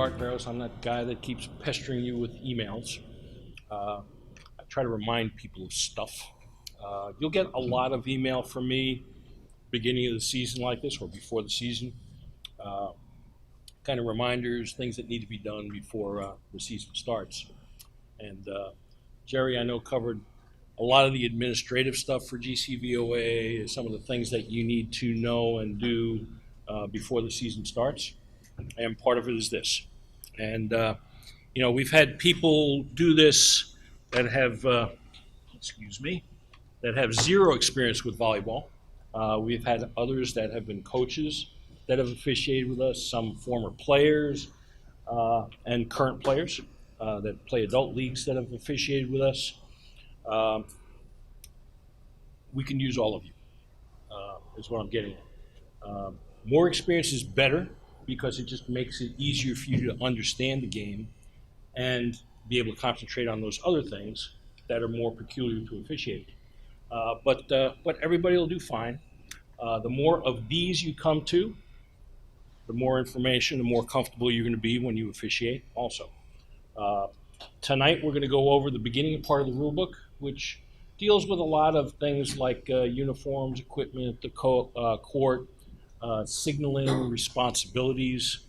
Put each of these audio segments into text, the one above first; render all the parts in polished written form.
Art Barrows. I'm that guy that keeps pestering you with emails. I try to remind people of stuff. You'll get a lot of email from me beginning of the season like this or before the season. Kind of reminders, things that need to be done before the season starts. And Jerry, I know, covered a lot of the administrative stuff for GCVOA, some of the things that you need to know and do before the season starts. And part of it is this. And, you know, we've had people do this that have, that have zero experience with volleyball. We've had others that have been coaches that have officiated with us, some former players and current players that play adult leagues that have officiated with us. We can use all of you, is what I'm getting at. More experience is better because it just makes it easier for you to understand the game and be able to concentrate on those other things that are more peculiar to officiating. But everybody will do fine. The more of these you come to, the more information, the more comfortable you're going to be when you officiate also. Tonight we're going to go over the beginning part of the rule book, which deals with a lot of things like uniforms, equipment, the court, signaling, responsibilities,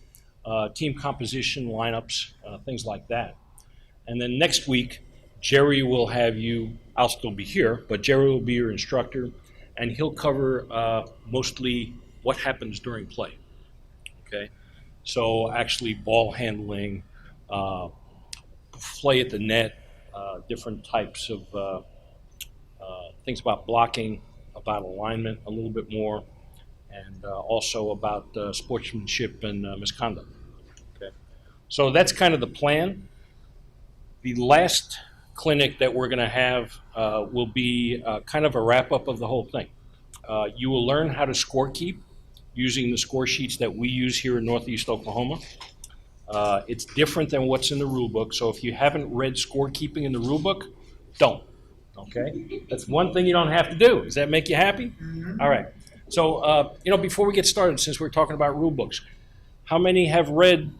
team composition, lineups, things like that. And then next week, Jerry will have you, I'll still be here, but Jerry will be your instructor, and he'll cover mostly what happens during play. Okay, so actually ball handling, play at the net, different types of things about blocking, about alignment a little bit more, and also about sportsmanship and misconduct. Okay, so that's kind of the plan. The last clinic that we're going to have will be kind of a wrap-up of the whole thing. You will learn how to score keep using the score sheets that we use here in Northeast Oklahoma. It's different than what's in the rule book, so if you haven't read scorekeeping in the rule book, don't. Okay? That's one thing you don't have to do. Does that make you happy? Mm-hmm. All right. So, you know, before we get started, since we're talking about rule books, how many have read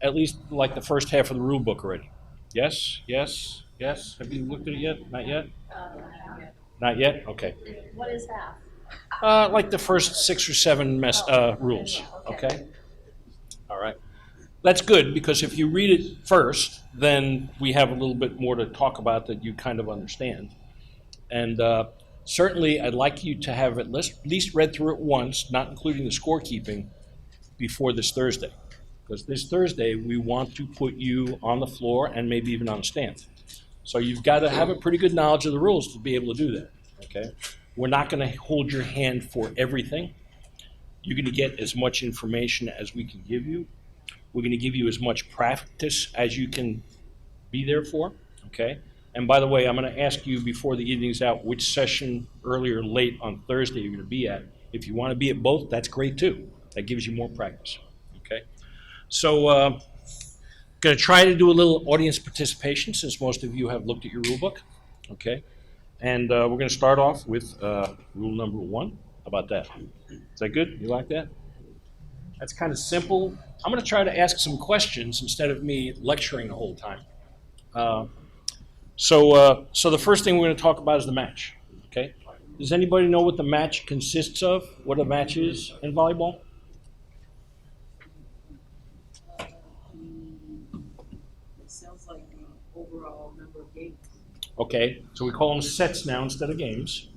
at least like the first half of the rule book already? Yes? Yes? Yes? Have you looked at it yet? Not yet? Not yet? Okay. What is half? Like the first 6 or 7 rules. Okay? All right. That's good, because if you read it first, then we have a little bit more to talk about that you kind of understand. And certainly I'd like you to have at least read through it once, not including the scorekeeping, before this Thursday. Because this Thursday we want to put you on the floor and maybe even on a stand. So you've got to have a pretty good knowledge of the rules to be able to do that. Okay? We're not going to hold your hand for everything. You're going to get as much information as we can give you. We're going to give you as much practice as you can be there for, okay? And by the way, I'm going to ask you before the evening's out which session, early or late on Thursday, you're going to be at. If you want to be at both, that's great too. That gives you more practice, okay? So going to try to do a little audience participation since most of you have looked at your rule book, okay? And we're going to start off with rule number 1. How about that? Is that good? You like that? That's kind of simple. I'm going to try to ask some questions instead of me lecturing the whole time. So the first thing we're going to talk about is the match. Okay? Does anybody know what the match consists of? What a match is in volleyball? It sounds like the overall number of games. Okay, so we call them sets now instead of games.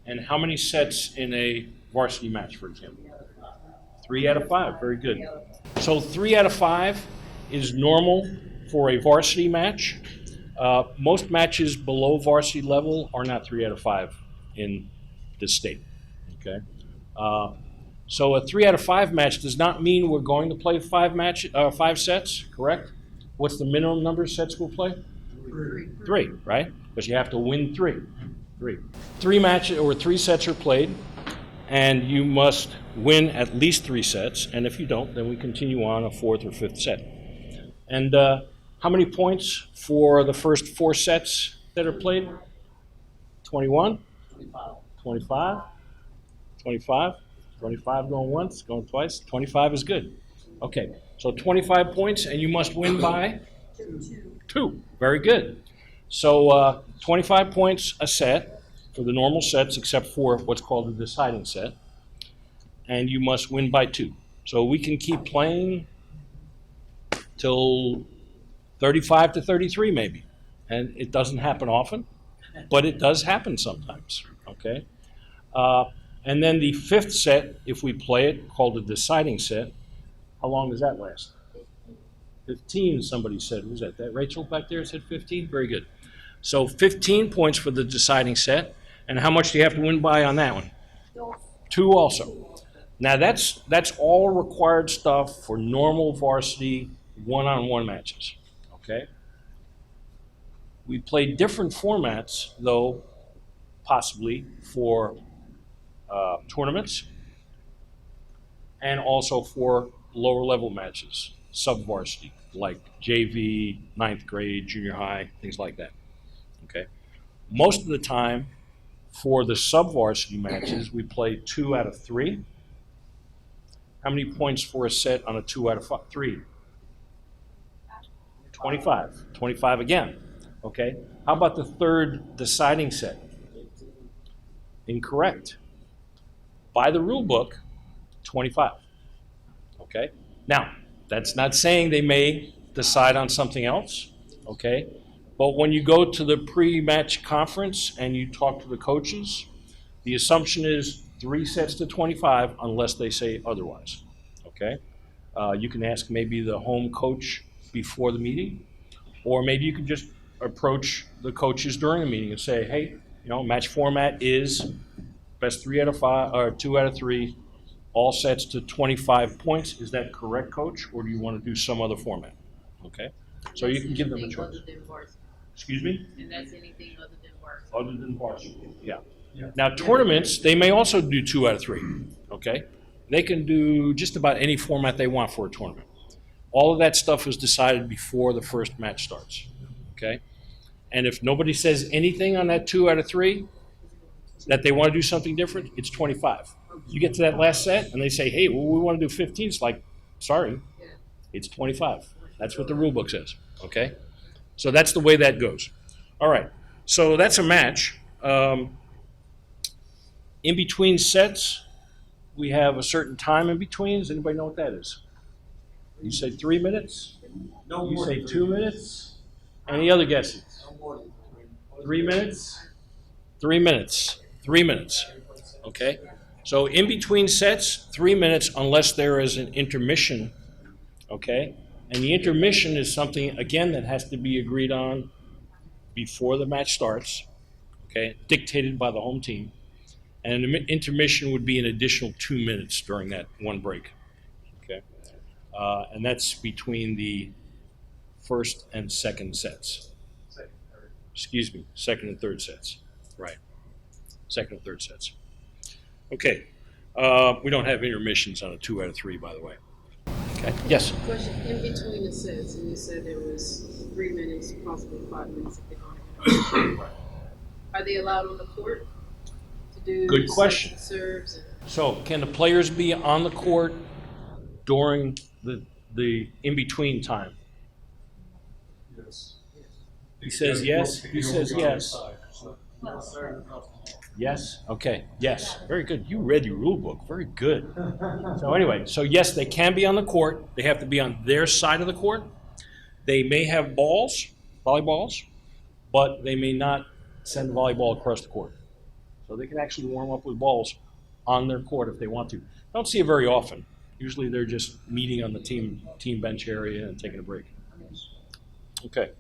And how many sets in a varsity match, for example? 3 out of 5, very good. So 3 out of 5 is normal for a varsity match. Most matches below varsity level are not 3 out of 5 in this state, okay? So a 3 out of 5 match does not mean we're going to play 5 sets, correct? What's the minimum number of sets we'll play? 3, right? Because you have to win 3. 3 matches or 3 sets are played, and you must win at least 3 sets, and if you don't, then we continue on a 4th or 5th set. And how many points for the first 4 sets that are played? 21? 25? 25? 25 going once, going twice? 25 is good. Okay, so 25 points, and you must win by? 2. Very good. So 25 points a set for the normal sets, except for what's called the deciding set. And you must win by 2. So we can keep playing till 35 to 33 maybe. And it doesn't happen often, but it does happen sometimes, okay? And then the 5th set, if we play it, called the deciding set, how long does that last? 15, somebody said. Was that Rachel back there said 15? Very good. So 15 points for the deciding set. And how much do you have to win by on that one? 2 also. Now that's all required stuff for normal varsity one-on-one matches, okay? We play different formats, though, possibly for tournaments and also for lower level matches, sub-varsity, like JV, 9th grade, junior high, things like that, okay? Most of the time, for the sub-varsity matches, we play 2 out of 3. How many points for a set on a 2 out of 3? 25. 25 again, okay? How about the 3rd deciding set? Incorrect. By the rule book, 25, okay? Now, that's not saying they may decide on something else, okay? But when you go to the pre-match conference and you talk to the coaches, the assumption is 3 sets to 25 unless they say otherwise, okay? You can ask maybe the home coach before the meeting, or maybe you can just approach the coaches during the meeting and say, hey, match format is best 3 out of 5 or 2 out of 3, all sets to 25 points. Is that correct, coach, or do you want to do some other format? Okay, so you can give them a choice. Other than varsity. Excuse me? And that's anything other than varsity. Other than varsity, yeah. Now tournaments, they may also do 2 out of 3. Okay, they can do just about any format they want for a tournament. All of that stuff is decided before the first match starts. Okay, and if nobody says anything on that 2 out of 3 that they want to do something different, it's 25. You get to that last set and they say, hey, well, we want to do 15. It's like, sorry, it's 25. That's what the rule book says. Okay, so that's the way that goes. All right, so that's a match. In between sets, we have a certain time in between. Does anybody know what that is? You say 3 minutes? No You more say than 2 minutes? Any other guesses? 3 minutes? 3 minutes. 3 minutes. Okay? So in between sets, 3 minutes unless there is an intermission. Okay? And the intermission is something, again, that has to be agreed on before the match starts. Okay? Dictated by the home team. And an intermission would be an additional 2 minutes during that one break. Okay? And that's between the first and second sets. Excuse me, second and third sets. Right. Second and third sets. Okay. We don't have intermissions on a 2 out of 3, by the way. Okay. Yes? Question, in between the sets, and you said there was 3 minutes, possibly 5 minutes if they don't have. Are they allowed on the court to do Good question. serves? So can the players be on the court during the in-between time? Yes. He says yes. He says yes. Yes? Okay. Yes. Very good. You read your rule book. Very good. So anyway, so yes, they can be on the court. They have to be on their side of the court. They may have balls, volleyballs, but they may not send the volleyball across the court. So they can actually warm up with balls on their court if they want to. Don't see it very often. Usually they're just meeting on the team bench area and taking a break. Okay.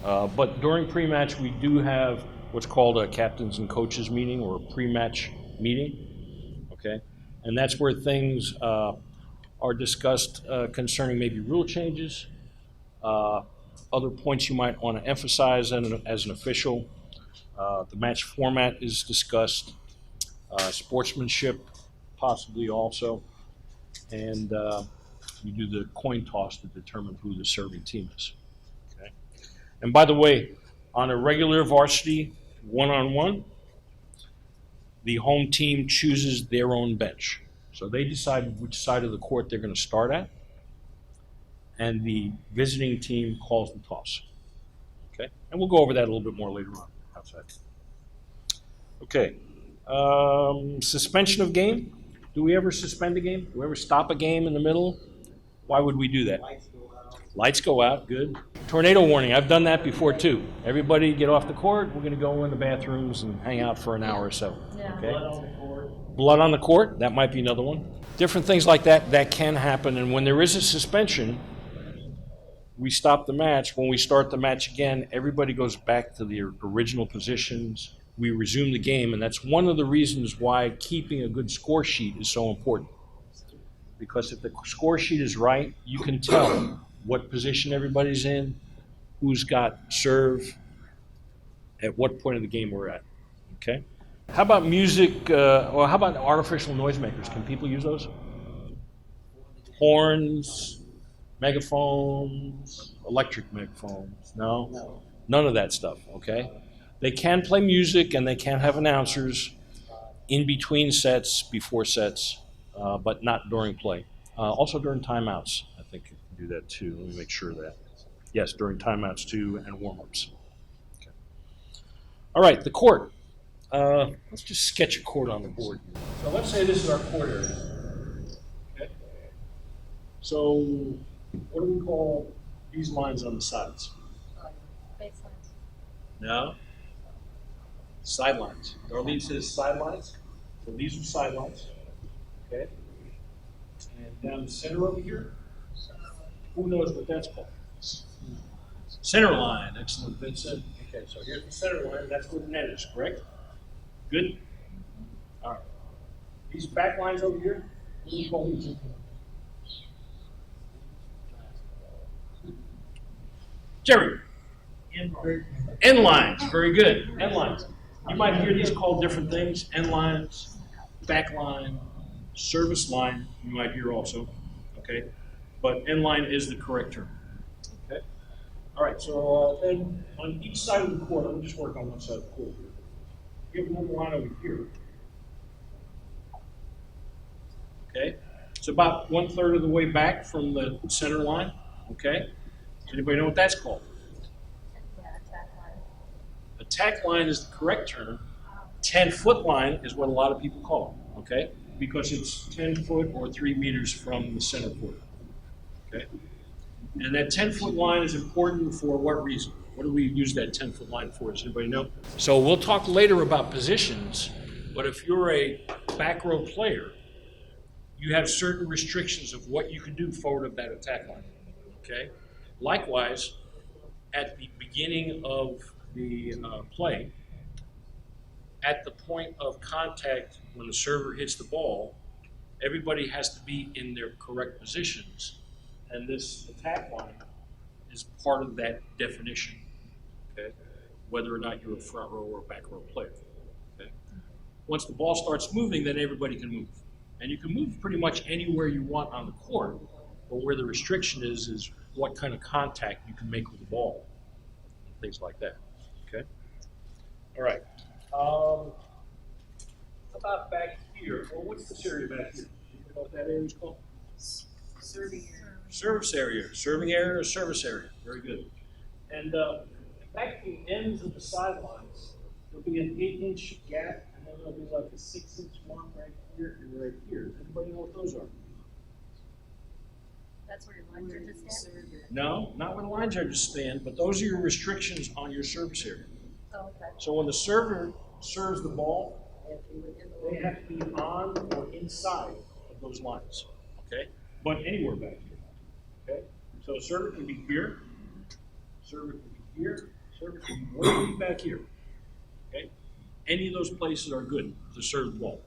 But during pre-match, we do have what's called a captains and coaches meeting or a pre-match meeting, okay? And that's where things are discussed concerning maybe rule changes, other points you might want to emphasize as an official. The match format is discussed, sportsmanship possibly also, and you do the coin toss to determine who the serving team is. Okay? And by the way, on a regular varsity one-on-one, the home team chooses their own bench. So they decide which side of the court they're going to start at, and the visiting team calls the toss. Okay, and we'll go over that a little bit more later on outside. Okay, suspension of game. Do we ever suspend a game? Do we ever stop a game in the middle? Why would we do that? Lights go out, good. Tornado warning, I've done that before too. Everybody get off the court, we're gonna go in the bathrooms and hang out for an hour or so. Yeah. Okay? Blood on the court, that might be another one. Different things like that, that can happen, and when there is a suspension, we stop the match. When we start the match again, everybody goes back to their original positions. We resume the game, and that's one of the reasons why keeping a good score sheet is so important. Because if the score sheet is right, you can tell what position everybody's in, who's got serve, at what point of the game we're at. Okay? How about music, or how about artificial noisemakers? Can people use those? Horns, megaphones, electric megaphones? No? None of that stuff, okay? They can play music and they can have announcers in between sets, before sets, but not during play. Also during timeouts, I think you can do that too. Let me make sure of that. Yes, during timeouts too and warm-ups. Okay. All right, the court. Let's just sketch a court on the board. So let's say this is our court area. Okay. So what do we call these lines on the sides? Baselines. No. Sidelines. Darlene says sidelines. So these are sidelines. Okay. And down the center over here, who knows what that's called? Center line. Excellent, Vincent. Okay, so here's the center line. That's where the net is, correct? Good? All right. These back lines over here, what do you call these? Jerry. End lines. Very good. End lines. You might hear these called different things. End lines, back line, service line, you might hear also. Okay? But end line is the correct term. Okay? All right, so then on each side of the court, let me just work on one side of the court here. You have another line over here. Okay? It's about 1/3 of the way back from the center line. Okay? Does anybody know what that's called? Yeah, attack line. Attack line is the correct term. 10-foot line is what a lot of people call it. Okay? Because it's 10 foot or 3 meters from the center court. Okay? And that 10-foot line is important for what reason? What do we use that 10-foot line for? Does anybody know? So we'll talk later about positions, but if you're a back row player, you have certain restrictions of what you can do forward of that attack line. Okay? Likewise, at the beginning of the play, at the point of contact when the server hits the ball, everybody has to be in their correct positions, and this attack line is part of that definition, okay? Whether or not you're a front row or a back row player, okay? Once the ball starts moving, then everybody can move. And you can move pretty much anywhere you want on the court, but where the restriction is what kind of contact you can make with the ball, and things like that, okay? All right. How about back here? Well, what's this area back here? You know what that area is called? Serving area. Service area. Serving area or service area. Very good. And back at the ends of the sidelines, there'll be an 8-inch gap, and then there'll be like a 6-inch one right here and right here. Does anybody know what those are? That's where your lines are to stand? No, not where the line judges stand, but those are your restrictions on your service area. Oh, okay. So when the server serves the ball, they have to be on or inside of those lines, okay? But anywhere back here, okay? So a server can be here, server can be here, server can be way back here, okay? Any of those places are good to serve the ball,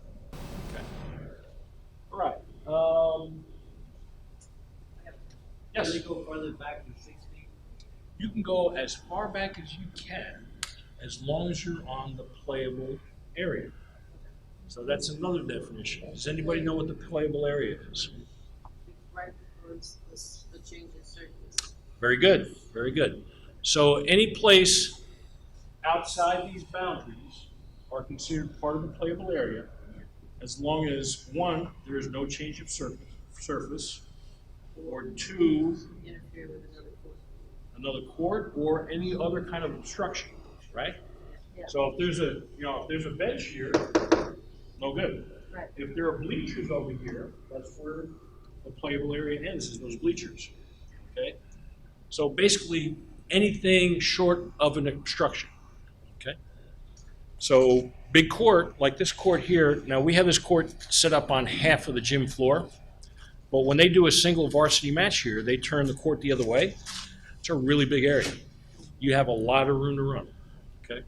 okay? All right. Yes? Can they go further back than 6 feet? You can go as far back as you can, as long as you're on the playable area. So that's another definition. Does anybody know what the playable area is? Right before the change in surface. Very good, very good. So any place outside these boundaries are considered part of the playable area, as long as, one, there is no change of surface, or two, interfere with another court, or any other kind of obstruction, right? Yeah. So if there's a bench here, no good. Right. If there are bleachers over here, that's where the playable area ends, is those bleachers, okay? So basically, anything short of an obstruction, okay? So big court, like this court here, now we have this court set up on half of the gym floor, but when they do a single varsity match here, they turn the court the other way. It's a really big area. You have a lot of room to run, okay?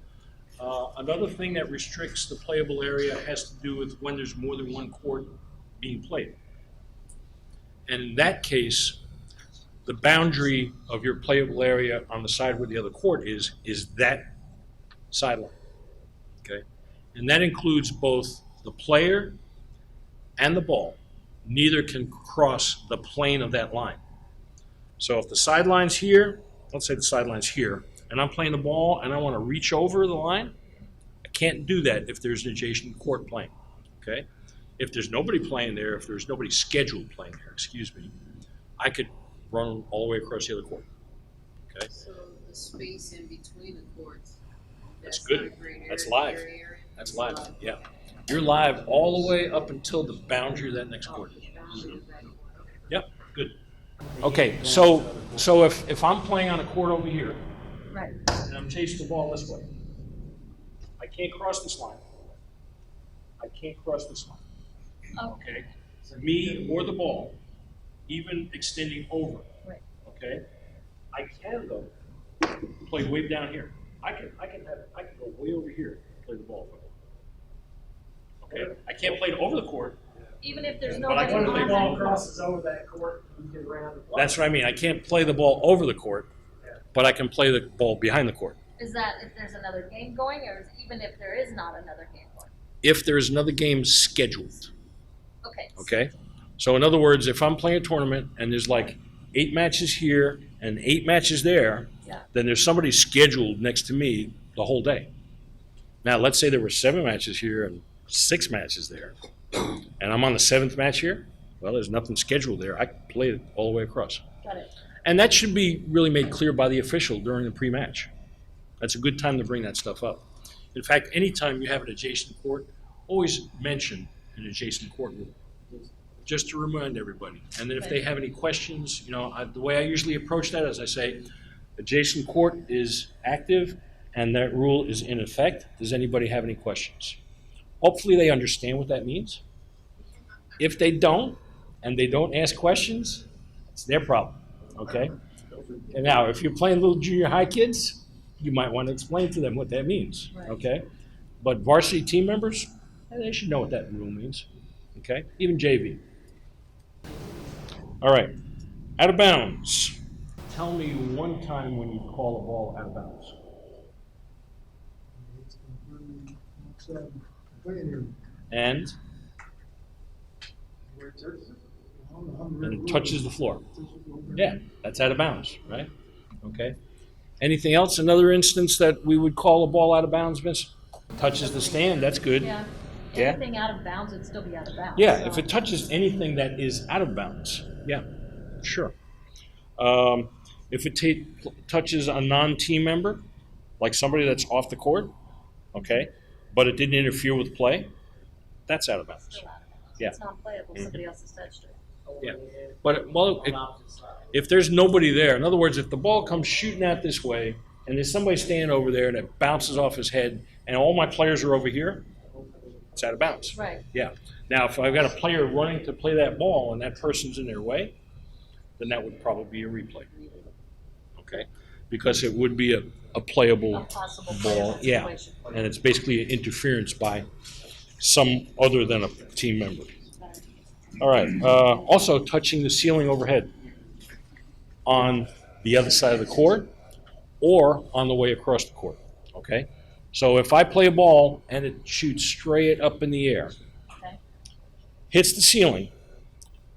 Another thing that restricts the playable area has to do with when there's more than one court being played. And in that case, the boundary of your playable area on the side where the other court is that sideline, okay? And that includes both the player and the ball. Neither can cross the plane of that line. So if the sideline's here, let's say the sideline's here, and I'm playing the ball and I want to reach over the line, I can't do that if there's an adjacent court playing, okay? If there's nobody playing there, if there's nobody scheduled playing there, excuse me, I could run all the way across the other court, okay? So the space in between the courts, That's that's good. not a great area. That's live. area. That's live, yeah. You're live all the way up until the boundary of that next court. Boundary of that court. Yep, good. Okay, so if I'm playing on a court over here, Right. and I'm chasing the ball this way, I can't cross this line. I can't cross this line, Okay. okay? Me or the ball, even extending over, Right. okay? I can though play way down here. I can go way over here and play the ball. Okay, I can't play it over the court. Even if there's But I nobody can play on ball that across court. over that court, you get around the block. That's what I mean. I can't play the ball over the court, but I can play the ball behind the court. Is that if there's another game going, or is even if there is not another game going? If there's another game scheduled, Okay. okay? So in other words, if I'm playing a tournament and there's like 8 matches here and 8 matches there, Yeah. then there's somebody scheduled next to me the whole day. Now, let's say there were 7 matches here and 6 matches there, and I'm on the 7th match here. Well, there's nothing scheduled there. I can play it all the way across. Got it. And that should be really made clear by the official during the pre-match. That's a good time to bring that stuff up. In fact, anytime you have an adjacent court, always mention an adjacent court rule, just to remind everybody. And then if they have any questions, the way I usually approach that is I say, adjacent court is active and that rule is in effect. Does anybody have any questions? Hopefully they understand what that means. If they don't, and they don't ask questions, it's their problem, okay? And now, if you're playing little junior high kids, you might want to explain to them what that means, Right. okay? But varsity team members, they should know what that rule means, okay? Even JV. All right, out of bounds. Tell me one time when you call a ball out of bounds. And it touches the floor. Yeah, that's out of bounds, right? Okay. Anything else? Another instance that we would call a ball out of bounds, miss? Touches the stand, that's good. Yeah. Yeah. Anything out of bounds would still be out of bounds. Yeah, so- if it touches anything that is out of bounds, yeah, sure. If it touches a non-team member, like somebody that's off the court, okay, but it didn't interfere with play, that's out of bounds. Still out of bounds. Yeah. It's not playable. Somebody else has touched it. Yeah, but if there's nobody there, in other words, if the ball comes shooting out this way and there's somebody standing over there and it bounces off his head and all my players are over here, it's out of bounds. Right. Yeah. Now, if I've got a player running to play that ball and that person's in their way, then that would probably be a replay. Okay? Because it would be a playable A possible ball. playable Yeah. situation. And it's basically an interference by some other than a team member. All right. Also, touching the ceiling overhead on the other side of the court or on the way across the court. Okay? So if I play a ball and it shoots straight up in the air, Okay. hits the ceiling,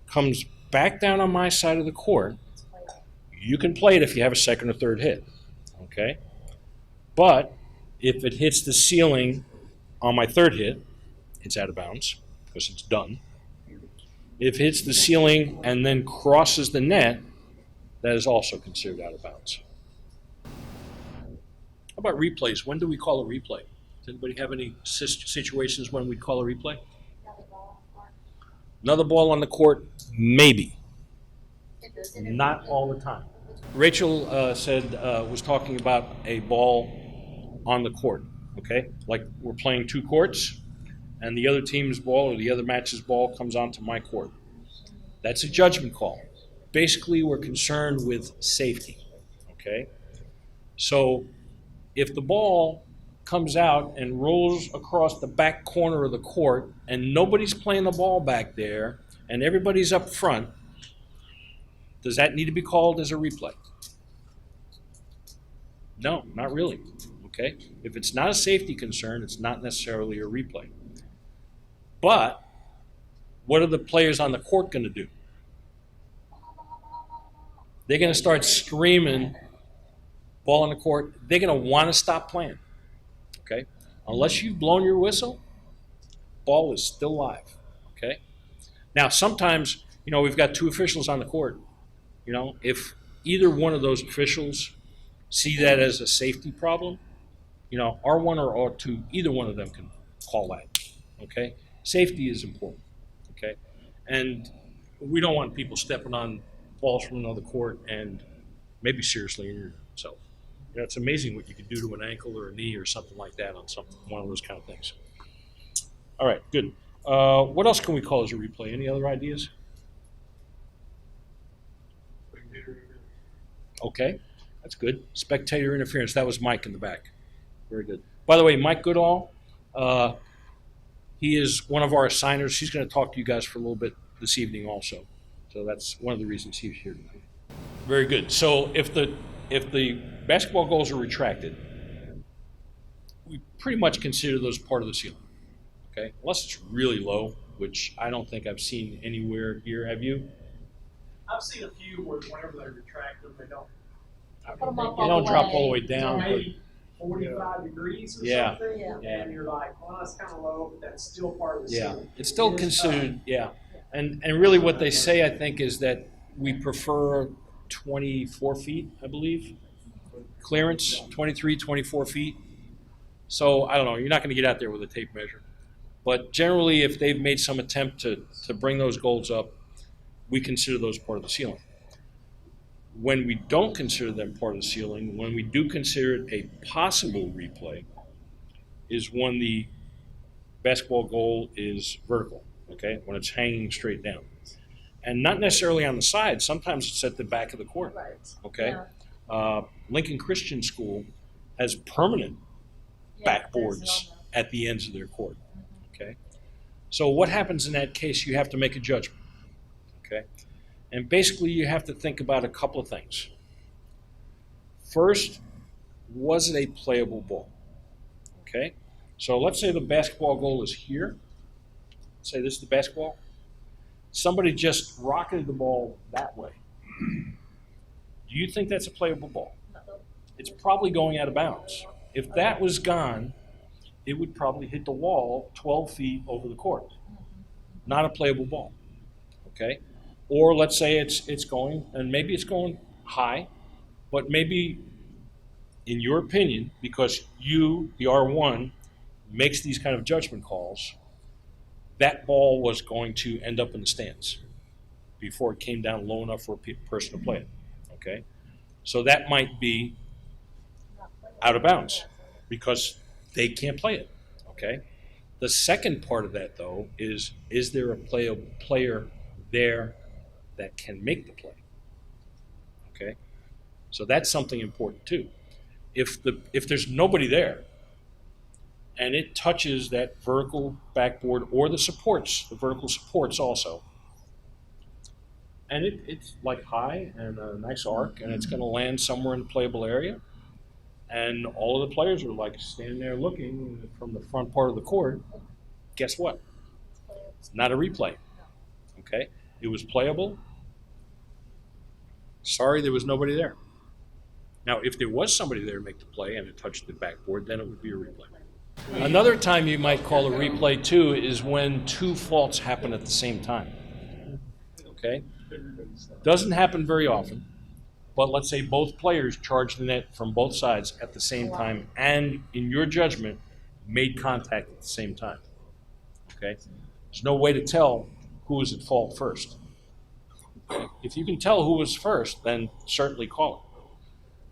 comes back down on my side of the court, It's playable. you can play it if you have a second or third hit. Okay? But if it hits the ceiling on my third hit, it's out of bounds because it's done. If it hits the ceiling and then crosses the net, that is also considered out of bounds. How about replays? When do we call a replay? Does anybody have any situations when we'd call a replay? Another ball on the court, maybe. Not all the time. Rachel was talking about a ball on the court, okay? Like we're playing two courts, and the other team's ball or the other match's ball comes onto my court. That's a judgment call. Basically, we're concerned with safety, okay? So if the ball comes out and rolls across the back corner of the court and nobody's playing the ball back there and everybody's up front, does that need to be called as a replay? No, not really, okay? If it's not a safety concern, it's not necessarily a replay. But what are the players on the court going to do? They're going to start screaming, ball on the court. They're going to want to stop playing, okay? Unless you've blown your whistle, ball is still live, okay? Now, sometimes, we've got two officials on the court. If either one of those officials see that as a safety problem, R1 or R2, either one of them can call that, okay? Safety is important, okay? And we don't want people stepping on balls from another court and maybe seriously injuring themselves. It's amazing what you can do to an ankle or a knee or something like that on one of those kind of things. All right, good. What else can we call as a replay? Any other ideas? Okay, that's good. Spectator interference. That was Mike in the back. Very good. By the way, Mike Goodall, he is one of our assigners. He's going to talk to you guys for a little bit this evening also. So that's one of the reasons he's here tonight. Very good. So if the basketball goals are retracted, we pretty much consider those part of the ceiling. Okay, unless it's really low, which I don't think I've seen anywhere here. Have you? I've seen a few where whenever they retract them, they don't. Put 'em up You all don't the drop way. all the way down, but Maybe 45 degrees or Yeah. something. Yeah. And you're like, well, that's kind of low, but that's still part of the yeah, ceiling. it's still It is, considered. Yeah, and really what they say, I think, is that we prefer 24 feet, I believe, clearance, 23, 24 feet. So I don't know. You're not going to get out there with a tape measure. But generally, if they've made some attempt to bring those goals up, we consider those part of the ceiling. When we don't consider them part of the ceiling, when we do consider it a possible replay, is when the basketball goal is vertical, okay, when it's hanging straight down. And not necessarily on the side. Sometimes it's at the back of the court, Right. okay? Yeah. Lincoln Christian School has permanent Yeah, backboards there's no- at the ends of their court. Okay, so what happens in that case? You have to make a judgment. Okay, and basically you have to think about a couple of things. First, was it a playable ball? Okay, so let's say the basketball goal is here. Say this is the basketball. Somebody just rocketed the ball that way. Do you think that's a playable ball? It's probably going out of bounds. If that was gone, it would probably hit the wall 12 feet over the court. Not a playable ball, okay? Or let's say it's going, and maybe it's going high, but maybe, in your opinion, because you, the R1, makes these kind of judgment calls, that ball was going to end up in the stands before it came down low enough for a person to play it, okay? So that might be out of bounds because they can't play it, okay? The second part of that, though, is there a player there that can make the play, okay? So that's something important, too. If there's nobody there and it touches that vertical backboard or the vertical supports also, and it's like high and a nice arc, and it's going to land somewhere in the playable area, and all of the players are like standing there looking from the front part of the court, guess what? It's not a replay. Okay? It was playable. Sorry, there was nobody there. Now, if there was somebody there to make the play and it touched the backboard, then it would be a replay. Another time you might call a replay, too, is when two faults happen at the same time. okay? Doesn't happen very often, but let's say both players charge the net from both sides at the same time and, in your judgment, made contact at the same time, okay? There's no way to tell who was at fault first. If you can tell who was first, then certainly call it.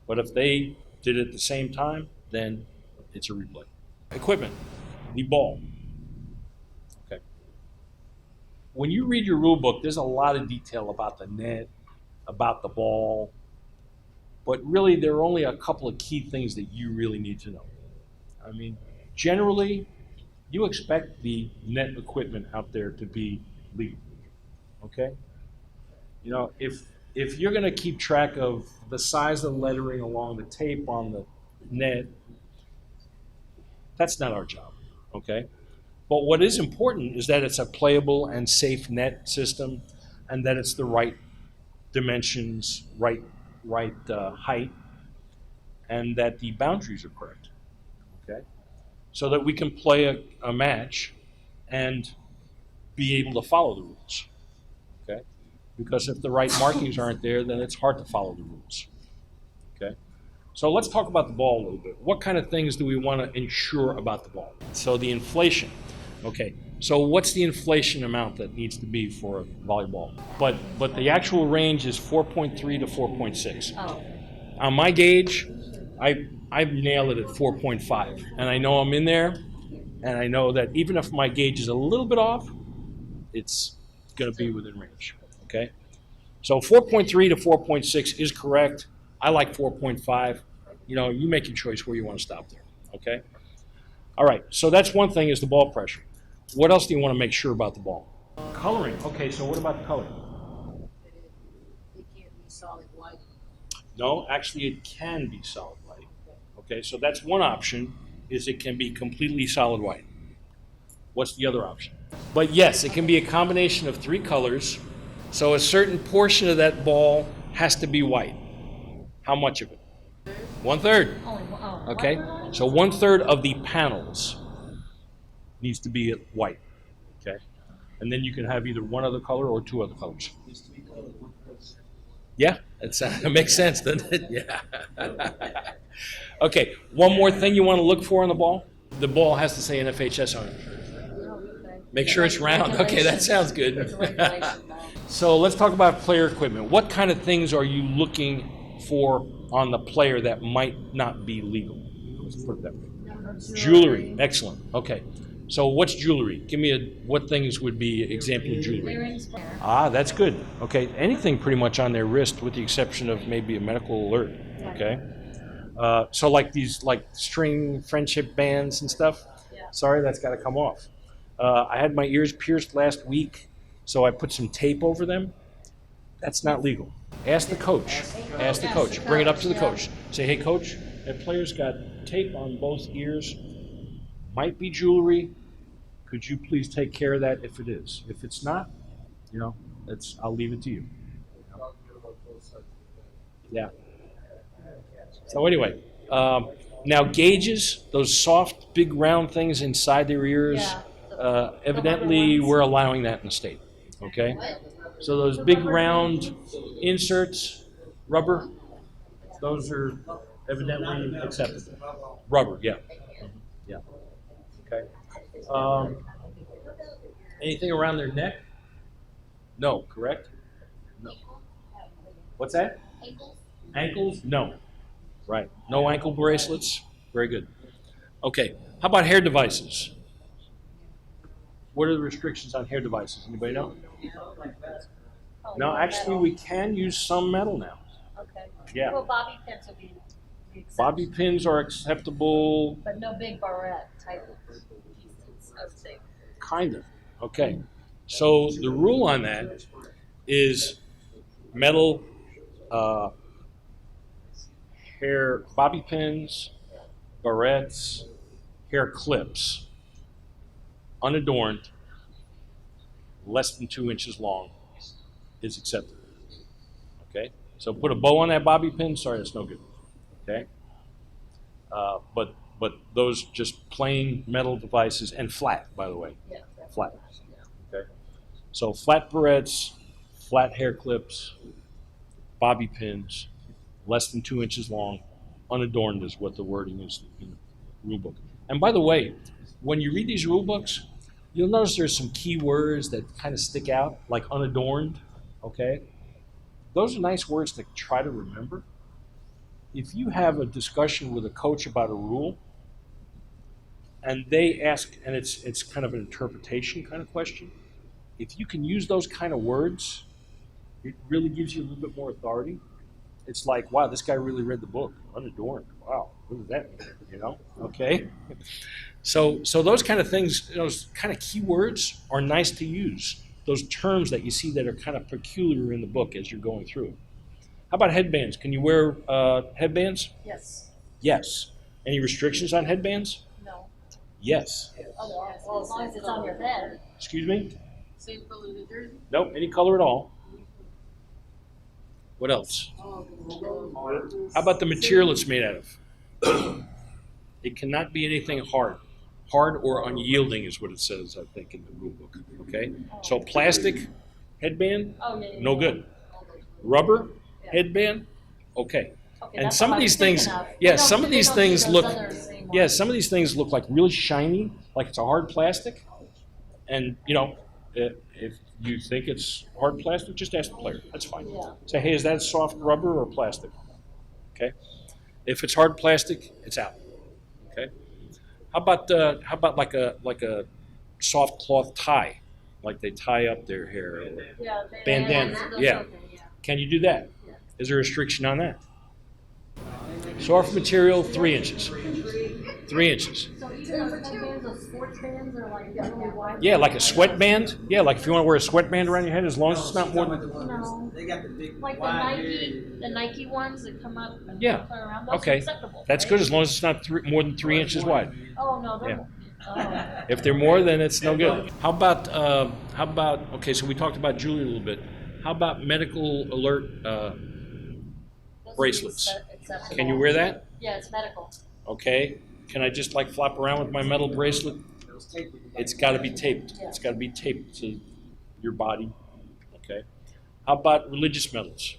But if they did it at the same time, then it's a replay. Equipment, the ball. Okay. When you read your rule book, there's a lot of detail about the net, about the ball, but really there are only a couple of key things that you really need to know. I mean, generally, you expect the net equipment out there to be legal, okay? You know, if you're gonna keep track of the size of the lettering along the tape on the net, that's not our job, okay? But what is important is that it's a playable and safe net system, and that it's the right dimensions, right height, and that the boundaries are correct, okay? So that we can play a match and be able to follow the rules, okay? Because if the right markings aren't there, then it's hard to follow the rules, okay? So let's talk about the ball a little bit. What kind of things do we want to ensure about the ball? So the inflation, okay. So what's the inflation amount that needs to be for a volleyball? But the actual range is 4.3 to 4.6. Oh, On my gauge, I've nailed it at 4.5, and I know I'm in there, and I know that even if my gauge is a little bit off, it's going to be within range, okay? So 4.3 to 4.6 is correct. I like 4.5. You know, you make your choice where you want to stop there, okay? All right, so that's one thing is the ball pressure. What else do you want to make sure about the ball? Coloring. Okay, so what about the color? It can't be solid white. No, actually it can be solid white. Okay, so that's one option, is it can be completely solid white. What's the other option? But yes, it can be a combination of three colors, so a certain portion of that ball has to be white. How much of it? 1/3. only, oh. Okay, so 1/3 of the panels needs to be white, okay? And then you can have either one other color or two other colors. Yeah, it makes sense, doesn't it? Yeah. Okay, one more thing you want to look for on the ball. The ball has to say NFHS on it. Make sure it's round. Okay, that sounds good. It's a regulation ball. So let's talk about player equipment. What kind of things are you looking for on the player that might not be legal? Let's put it that way. Jewelry, excellent. Okay, so what's jewelry? Give me what things would be example of jewelry? Earrings, Ah, that's good. Okay, anything pretty much on their wrist with the exception of maybe a medical alert, okay? So like these string friendship bands and stuff? Yeah. Sorry, that's gotta come off. I had my ears pierced last week, so I put some tape over them. That's not legal. Ask the coach. Ask the coach. Bring it up to the coach. Say, hey, coach, that player's got tape on both ears. Might be jewelry. Could you please take care of that if it is? If it's not, you know, I'll leave it to you. Yeah. So anyway, now gauges, those soft, big, round things inside their ears. Yeah. Evidently, we're allowing that in the state. Okay. So those big round inserts, rubber, those are evidently acceptable. Rubber, yeah. Yeah. Okay. Anything around their neck? No, correct? No. What's that? Ankles? No. Right. No ankle bracelets? Very good. Okay. How about hair devices? What are the restrictions on hair devices? Anybody know? No, actually, we can use some metal now. Okay. Yeah. Well, bobby pins would be acceptable. Bobby pins are acceptable, But no big barrette type of pieces, I would say. kind of. Okay. So the rule on that is metal hair bobby pins, barrettes, hair clips, unadorned, less than 2 inches long, is acceptable. Okay? So put a bow on that bobby pin, sorry, that's no good. Okay? But those just plain metal devices, and flat, by the way. Yeah. Flat. Okay? So flat barrettes, flat hair clips, bobby pins, less than 2 inches long, unadorned is what the wording is in the rule book. And by the way, when you read these rule books, you'll notice there's some key words that kind of stick out, like unadorned, okay? Those are nice words to try to remember. If you have a discussion with a coach about a rule, and they ask, and it's kind of an interpretation kind of question, if you can use those kind of words, it really gives you a little bit more authority. It's like, wow, this guy really read the book. Unadorned. Wow, what does that mean? You know? Okay. So those kind of things, those kind of keywords are nice to use. Those terms that you see that are kind of peculiar in the book as you're going through. How about headbands? Can you wear headbands? Yes. Yes. Any restrictions on headbands? No. Yes. Oh, well, as long as it's on your head. Excuse me? Same color as the jersey? Nope. Any color at all. What else? How about the material it's made out of? It cannot be anything hard. Hard or unyielding is what it says, I think, in the rule book. Okay? So plastic headband, Oh, yeah, yeah, no yeah. good. Rubber headband, okay. Okay, And that's some what of I these was thinking things, of. yeah, They don't- some of they these don't do things those look, others anymore. yeah, some of these things look like really shiny, like it's a hard plastic. And, you know, if you think it's hard plastic, just ask the player. That's fine. Yeah. Say, hey, is that soft rubber or plastic? Okay. If it's hard plastic, it's out. Okay. How about like a soft cloth tie, like they tie up their hair? Or Yeah, bandana, those yeah. okay, can you do that? Yeah. Is there a restriction on that? Soft material, 3 inches. 3 inches. So even those headbands, those sports bands are like really wide. Yeah, like a sweatband. Yeah, like if you want to wear a sweatband around your head, as long as it's not more than. No. They got the big Like the wide Nike ones that come up and Yeah. play around. Those Okay. are acceptable. That's right? good as long as it's not more than 3 inches wide. Oh no, they're. Yeah. Oh. If they're more, then it's no good. How about okay? So we talked about jewelry a little bit. How about medical alert Those are bracelets? acceptable. Can you wear that? Yeah, it's medical. Okay. Can I just like flop around with my metal bracelet? It's got to be taped. It's got to be taped to your body. Okay. How about religious medals?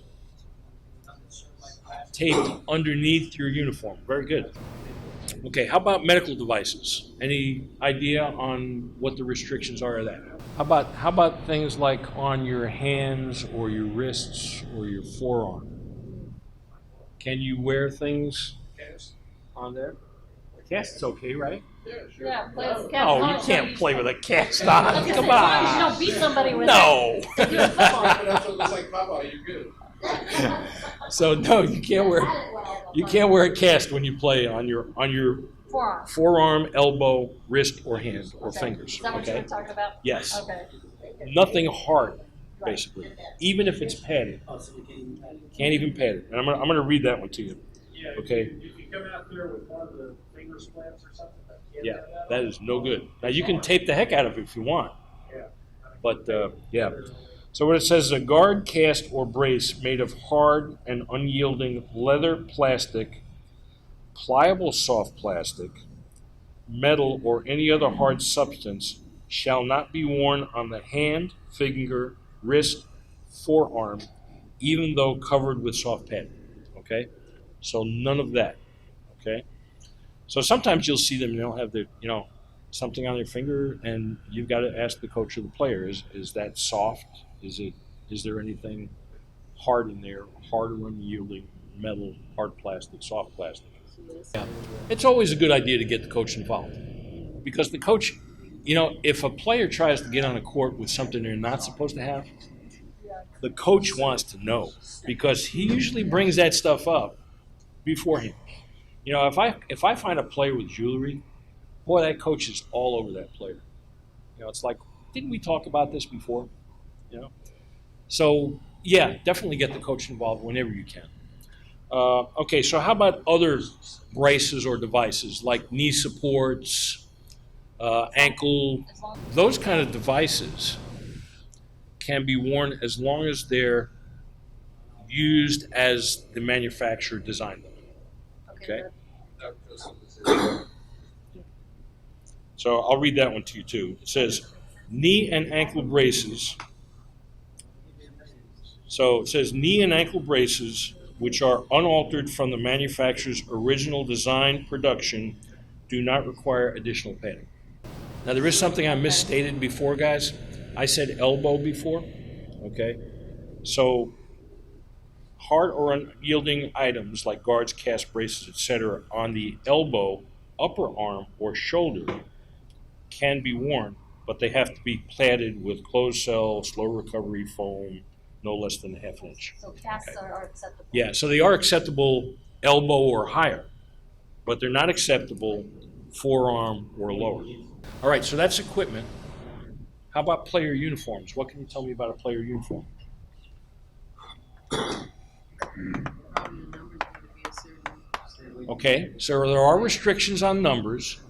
Taped underneath your uniform. Very good. Okay. How about medical devices? Any idea on what the restrictions are of that? How about things like on your hands or your wrists or your forearm? Can you wear things on there? Cast is okay, right? Yeah, play with cast No, on. you can't play with a cast on. I was gonna say, Come as long as you on. don't beat somebody with No. it. You're doing football. That's what looks like Popeye, you're good. So no, you can't wear a cast when you play on your Forearm. forearm, elbow, wrist, or hand or Okay. fingers. Is that what you Okay. were talking about? Yes. Okay. Nothing hard, basically. Even if it's padded, can't even pad it. And I'm gonna read that one to you. Yeah, Okay. if you come out there with one of the finger splints or something, that can't Yeah, have that. that is no good. Now you can tape the heck out of it if you want, Yeah. but yeah. So what it says is a guard, cast, or brace made of hard and unyielding leather, plastic, pliable soft plastic, metal, or any other hard substance shall not be worn on the hand, finger, wrist, forearm, even though covered with soft padding. Okay? So none of that. Okay? So sometimes you'll see them and they'll have their, something on their finger, and you've got to ask the coach or the player, is that soft? Is there anything hard in there, hard or unyielding, metal, hard plastic, soft plastic? Yeah. It's always a good idea to get the coach involved, because the coach, if a player tries to get on a court with something they're not supposed to have, the coach wants to know, because he usually brings that stuff up beforehand. If I find a player with jewelry, boy, that coach is all over that player. It's like, didn't we talk about this before? So yeah, definitely get the coach involved whenever you can. Okay, so how about other braces or devices like knee supports, ankle? As long Those kind of devices can be worn as long as they're used as the manufacturer designed them. Okay. good. So I'll read that one to you too. It says, knee and ankle braces So it says knee and ankle braces, which are unaltered from the manufacturer's original design production, do not require additional padding. Now, there is something I misstated before, guys. I said elbow before, okay? So hard or unyielding items like guards, cast braces, etc. on the elbow, upper arm, or shoulder can be worn, but they have to be plated with closed cell, slow recovery foam, no less than a half an inch. So casts Okay. are acceptable. Yeah, so they are acceptable elbow or higher, but they're not acceptable forearm or lower. All right, so that's equipment. How about player uniforms? What can you tell me about a player uniform? Probably the numbers need to be a certain. Okay, so there are restrictions on numbers.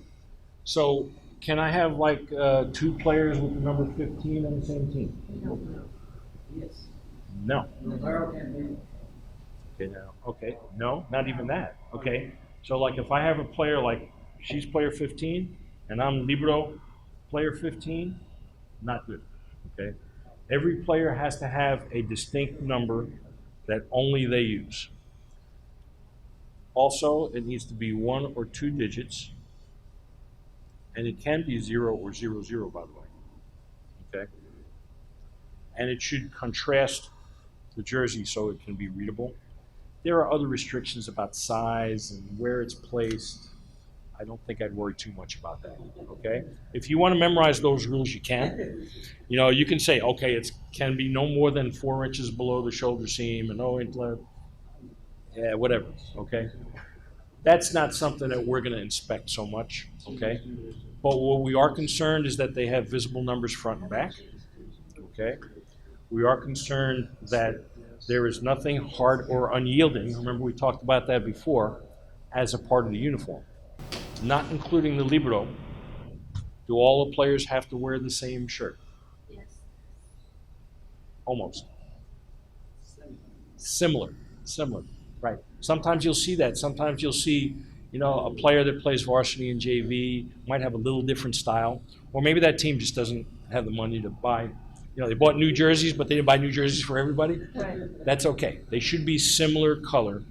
So can I have like 2 players with the number 15 on the same team? Yes. No. Navarro can be. Okay, now, okay, no, not even that. Okay, so like if I have a player like she's player 15 and I'm libero player 15, not good. Okay, every player has to have a distinct number that only they use. Also, it needs to be 1 or 2 digits, and it can be 0 or 00, by the way. Okay, and it should contrast the jersey so it can be readable. There are other restrictions about size and where it's placed. I don't think I'd worry too much about that, okay? If you want to memorize those rules, you can. You know, you can say, okay, it can be no more than 4 inches below the shoulder seam and no inch left. Yeah, whatever, okay? That's not something that we're going to inspect so much, okay? But what we are concerned is that they have visible numbers front and back, okay? We are concerned that there is nothing hard or unyielding, remember we talked about that before, as a part of the uniform. Not including the libero. Do all the players have to wear the same shirt? Yes. Almost. Similar, right. Sometimes you'll see that. Sometimes you'll see, you know, a player that plays varsity and JV might have a little different style, or maybe that team just doesn't have the money to buy. You know, they bought new jerseys, but they didn't buy new jerseys for everybody. Right. That's okay. They should be similar color.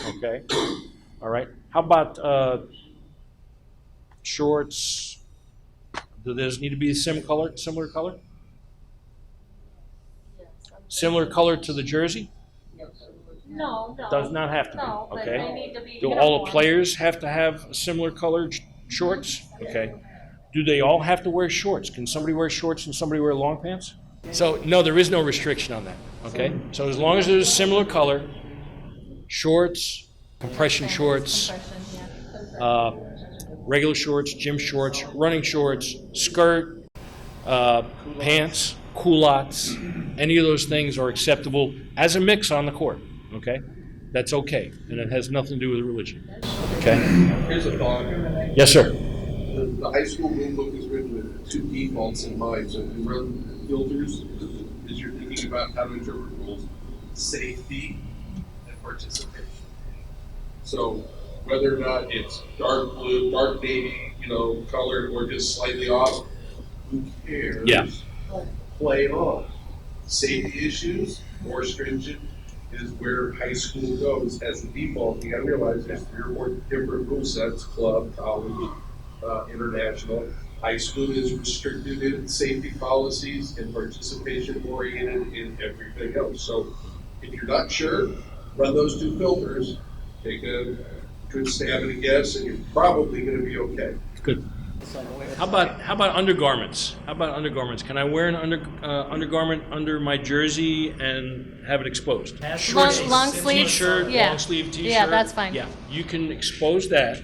Okay. All right. How about shorts? Do those need to be similar color? Yes. Similar color to the jersey? No. Does not have to be. No, but Okay. they need to be Do all the uniform. players have to have similar colored shorts? Okay. Do they all have to wear shorts? Can somebody wear shorts and somebody wear long pants? So, no, there is no restriction on that. Okay. So as long as there's a similar color, shorts, compression shorts, regular shorts, gym shorts, running shorts, skirt, pants, culottes, any of those things are acceptable as a mix on the court, okay? That's okay, and it has nothing to do with religion, okay? Here's a thought. Yes, sir. The high school rule book is written with 2 defaults in mind. So if you run filters, as you're thinking about how to interpret rules, safety and participation. So whether or not it's dark blue, dark navy, colored, or just slightly off, who cares? Yeah. Play on. Safety issues, more stringent, is where high school goes as the default. You gotta realize there's 3 or 4 different rule sets: club, college, international. High school is restricted in safety policies and participation oriented in everything else. So if you're not sure, run those 2 filters, take a good stab at a guess, and you're probably gonna be okay. Good. How about undergarments? Can I wear an undergarment under my jersey and have it exposed? Long sleeves? T-shirt, Yeah. long sleeve T-shirt. Yeah, that's fine. Yeah, you can expose that,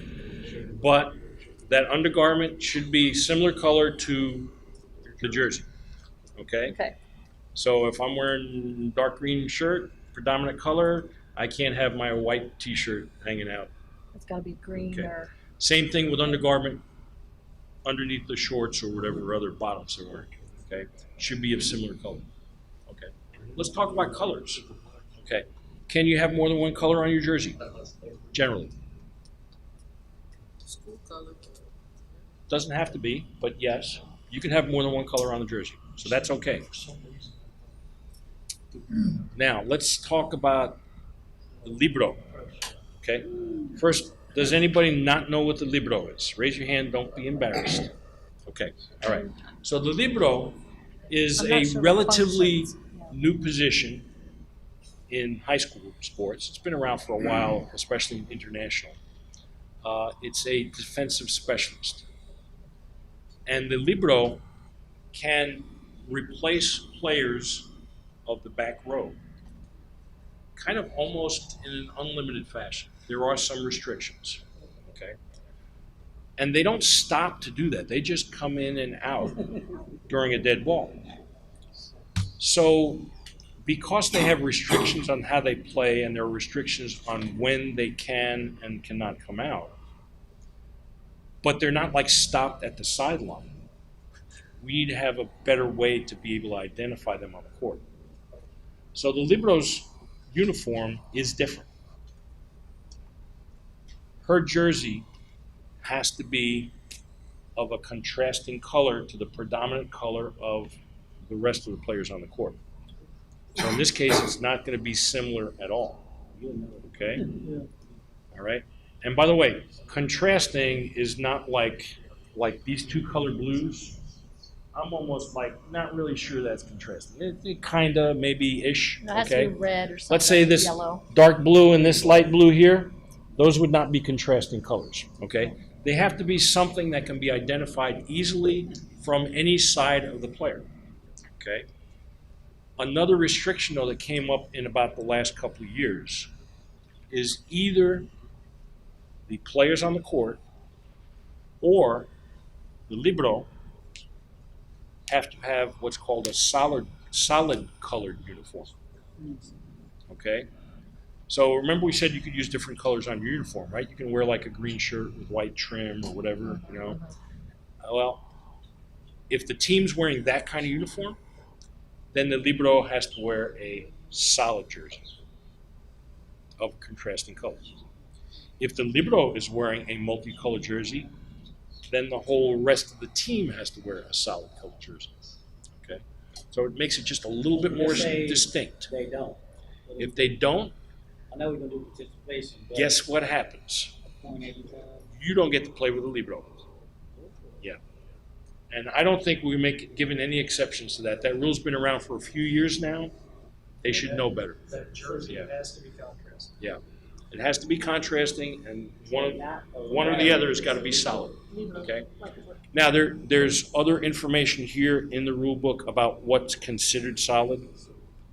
but that undergarment should be similar color to the jersey. Okay. Okay. So if I'm wearing dark green shirt, predominant color, I can't have my white T-shirt hanging out. It's got to be green Okay. or. Same thing with undergarment underneath the shorts or whatever other bottoms they're wearing. Okay, should be of similar color. Okay, let's talk about colors. Okay, can you have more than one color on your jersey? Generally, School color. doesn't have to be, but yes, you can have more than one color on the jersey, so that's okay. Now, let's talk about the libero. Okay? First, does anybody not know what the libero is? Raise your hand, don't be embarrassed. Okay, all right. So the libero is I'm not a sure what relatively functions. new position in high school sports. It's been around for a while, especially in international. It's a defensive specialist. And the libero can replace players of the back row, kind of almost in an unlimited fashion. There are some restrictions, okay? And they don't stop to do that. They just come in and out during a dead ball. So because they have restrictions on how they play and there are restrictions on when they can and cannot come out, but they're not like stopped at the sideline. We need to have a better way to be able to identify them on the court. So the libero's uniform is different. Her jersey has to be of a contrasting color to the predominant color of the rest of the players on the court. So in this case, it's not going to be similar at all. Okay? All right? And by the way, contrasting is not like these two color blues. I'm almost like not really sure that's contrasting. It kind of maybe ish. It has to Okay? be red or something. Let's say this Yellow. dark blue and this light blue here, those would not be contrasting colors, okay? They have to be something that can be identified easily from any side of the player, okay? Another restriction, though, that came up in about the last couple of years is either the players on the court or the libero have to have what's called a solid colored uniform, okay? So remember we said you could use different colors on your uniform, right? You can wear like a green shirt with white trim or whatever, you know. Well, if the team's wearing that kind of uniform, then the libero has to wear a solid jersey of contrasting colors. If the libero is wearing a multicolored jersey, then the whole rest of the team has to wear a solid colored jersey. Okay? So it makes it just a little bit more distinct. They don't. If they don't, I know we're gonna do participation, but. guess what happens? Point every time. You don't get to play with a libero. Yeah. And I don't think we're giving any exceptions to that. That rule's been around for a few years now. They should know better. That jersey Yeah. has to be contrasted. Yeah. It has to be contrasting, and one or the other has got to be solid. Okay? Now, there's other information here in the rule book about what's considered solid. You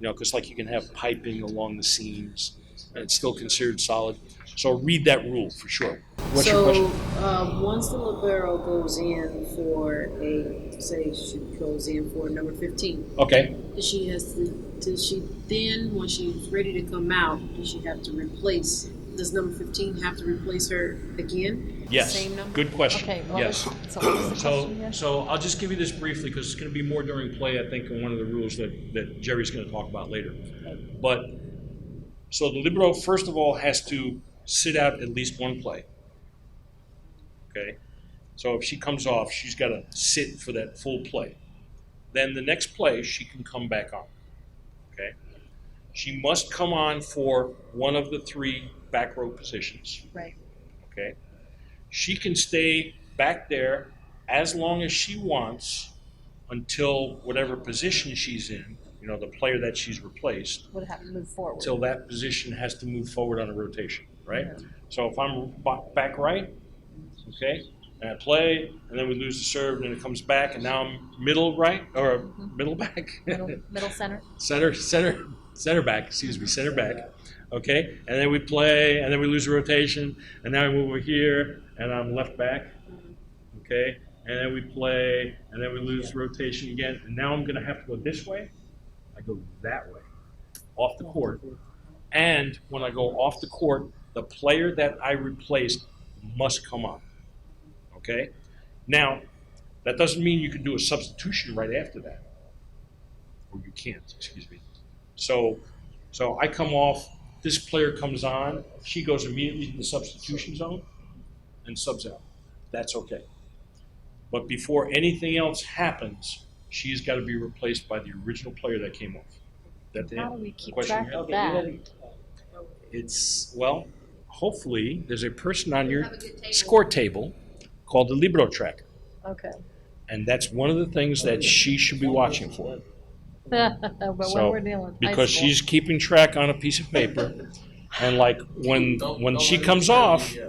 know, because like you can have piping along the seams, and it's still considered solid. So read that rule for sure. What's your question? Once the libero goes in for say she goes in for number 15, Okay. does she then, when she's ready to come out, does she have to replace, does number 15 have to replace her again? Yes. Same number? Good question. Okay, well, Yes. so what was the question again? So I'll just give you this briefly because it's going to be more during play, I think, in one of the rules that Jerry's going to talk about later. But so the libero, first of all, has to sit out at least one play. Okay? So if she comes off, she's got to sit for that full play. Then the next play, she can come back on. Okay? She must come on for one of the three back row positions. Right. Okay? She can stay back there as long as she wants until whatever position she's in, you know, the player that she's replaced, Would have to move forward. until that position has to move forward on a rotation, right? Yeah. So if I'm back right, okay, and I play, and then we lose the serve, and then it comes back, and now I'm middle right, or middle back, Middle center. center back, center back, okay, and then we play, and then we lose the rotation, and now we move over here, and I'm left back, okay, and then we play, and then we lose rotation again, and now I'm going to have to go this way. I go that way, off the court, and when I go off the court, the player that I replaced must come on, okay? Now, that doesn't mean you can do a substitution right after that, or you can't, excuse me. So I come off, this player comes on, she goes immediately to the substitution zone and subs out. That's okay. But before anything else happens, she's got to be replaced by the original player that came off. That the How do we keep question track you of have? that? It's, well, hopefully, there's a person on your Have a good table. score table called the Libro Tracker. Okay. And that's one of the things that she should be watching for. But when So, we're dealing high because school. she's keeping track on a piece of paper. And like, when she comes off, she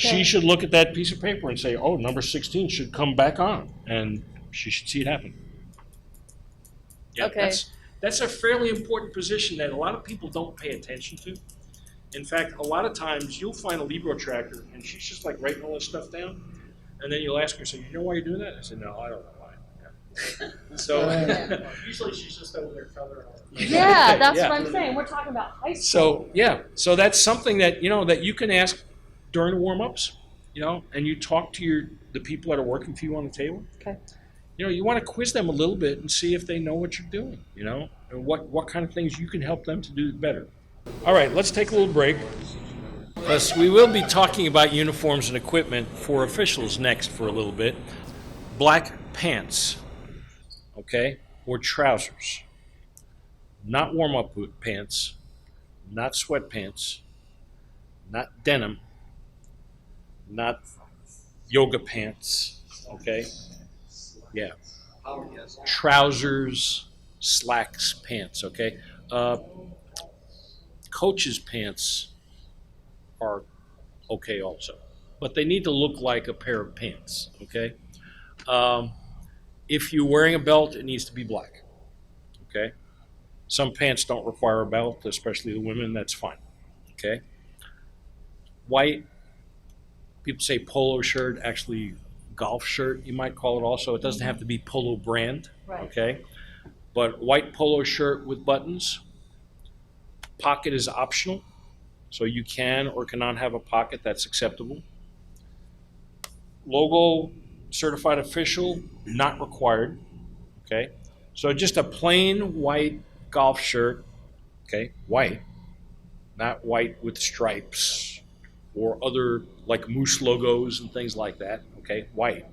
Okay. should look at that piece of paper and say, oh, number 16 should come back on. And she should see it happen. Yeah, Okay. that's a fairly important position that a lot of people don't pay attention to. In fact, a lot of times you'll find a Libro Tracker and she's just like writing all this stuff down. And then you'll ask her, so you know why you're doing that? I said, no, I don't know why. Yeah. So, Usually she's just over there coloring. Yeah, that's Yeah. what I'm saying. We're talking about high school. so yeah, so that's something that, that you can ask during the warm-ups, and you talk to the people that are working for you on the table. Okay. You want to quiz them a little bit and see if they know what you're doing, and what kind of things you can help them to do better. All right, let's take a little break. Because we will be talking about uniforms and equipment for officials next for a little bit. Black pants, okay, or trousers. Not warm-up pants, not sweatpants, not denim, not yoga pants, okay? Yeah. Trousers, slacks, pants, okay? Coach's pants are okay also, but they need to look like a pair of pants, okay? If you're wearing a belt, it needs to be black, okay? Some pants don't require a belt, especially the women, that's fine, okay? White, people say polo shirt, actually golf shirt, you might call it also. It doesn't have to be polo brand, Right. okay? But white polo shirt with buttons. Pocket is optional, so you can or cannot have a pocket, that's acceptable. Logo, certified official, not required, okay? So just a plain white golf shirt, okay, white, not white with stripes or other like moose logos and things like that, okay, white,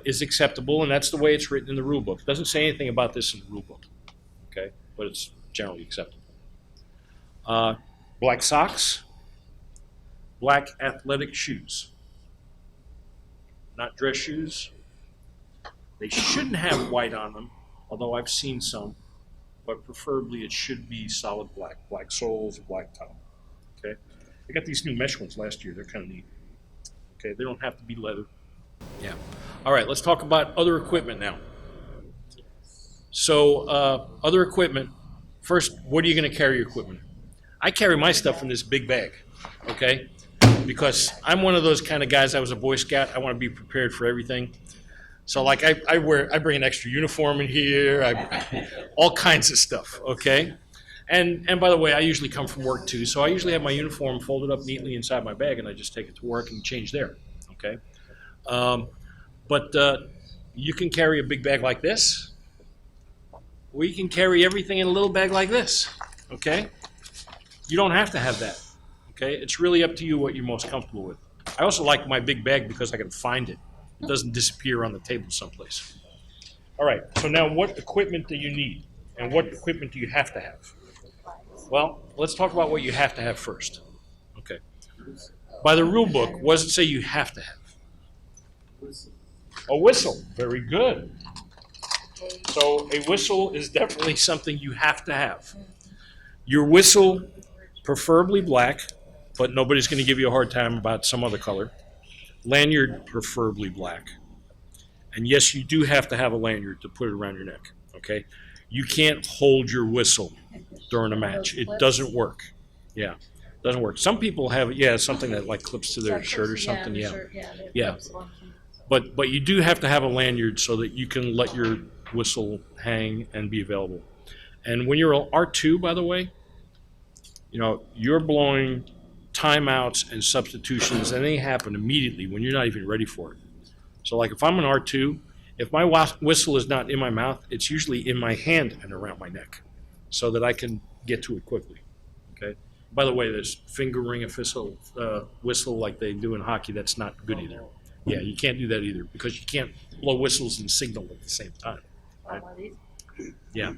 is acceptable, and that's the way it's written in the rule book. It doesn't say anything about this in the rule book, okay, but it's generally acceptable. Black socks, black athletic shoes, not dress shoes. They shouldn't have white on them, although I've seen some, but preferably it should be solid black soles, black top, okay? I got these new mesh ones last year, they're kind of neat, okay? They don't have to be leather. Yeah. All right, let's talk about other equipment now. So, other equipment, first, what are you gonna carry your equipment? I carry my stuff in this big bag, okay? Because I'm one of those kind of guys, I was a Boy Scout, I want to be prepared for everything. So like I bring an extra uniform in here, all kinds of stuff, okay? And by the way, I usually come from work too, so I usually have my uniform folded up neatly inside my bag and I just take it to work and change there, okay? But you can carry a big bag like this, or you can carry everything in a little bag like this, okay? You don't have to have that, okay? It's really up to you what you're most comfortable with. I also like my big bag because I can find it. It doesn't disappear on the table someplace. All right, so now what equipment do you need? And what equipment do you have to have? Well, let's talk about what you have to have first. Okay. By the rule book, what does it say you have to have? A whistle. Very good. So a whistle is definitely something you have to have. Your whistle, preferably black, but nobody's going to give you a hard time about some other color. Lanyard, preferably black. And yes, you do have to have a lanyard to put it around your neck, okay? You can't hold your whistle during a match. It doesn't work. Yeah, doesn't work. Some people have, something that like clips to their shirt or something, Yeah. But you do have to have a lanyard so that you can let your whistle hang and be available. And when you're R2, by the way, you're blowing timeouts and substitutions, and they happen immediately when you're not even ready for it. So like if I'm an R2, if my whistle is not in my mouth, it's usually in my hand and around my neck so that I can get to it quickly, okay? By the way, there's finger ring whistle like they do in hockey. That's not good either. Yeah, you can't do that either because you can't blow whistles and signal at the same time, right? Yeah.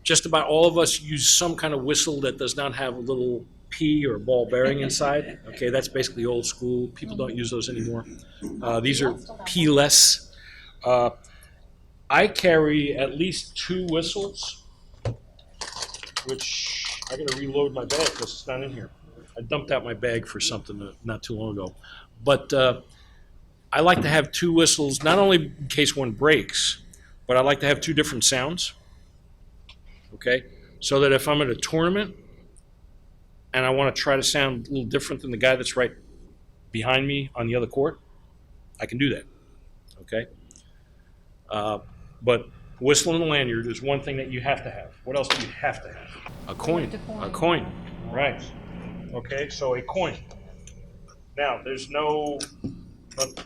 Just about all of us use some kind of whistle that does not have a little P or ball bearing inside. Okay, that's basically old school. People don't use those anymore. These are P-less. I carry at least 2 whistles, which I gotta reload my bag because it's not in here. I dumped out my bag for something not too long ago. But I like to have 2 whistles, not only in case one breaks, but I like to have 2 different sounds. Okay, so that if I'm at a tournament and I want to try to sound a little different than the guy that's right behind me on the other court, I can do that. Okay, but whistling and lanyard is one thing that you have to have. What else do you have to have? A coin. A coin. Right. Okay, so a coin. Now, there's no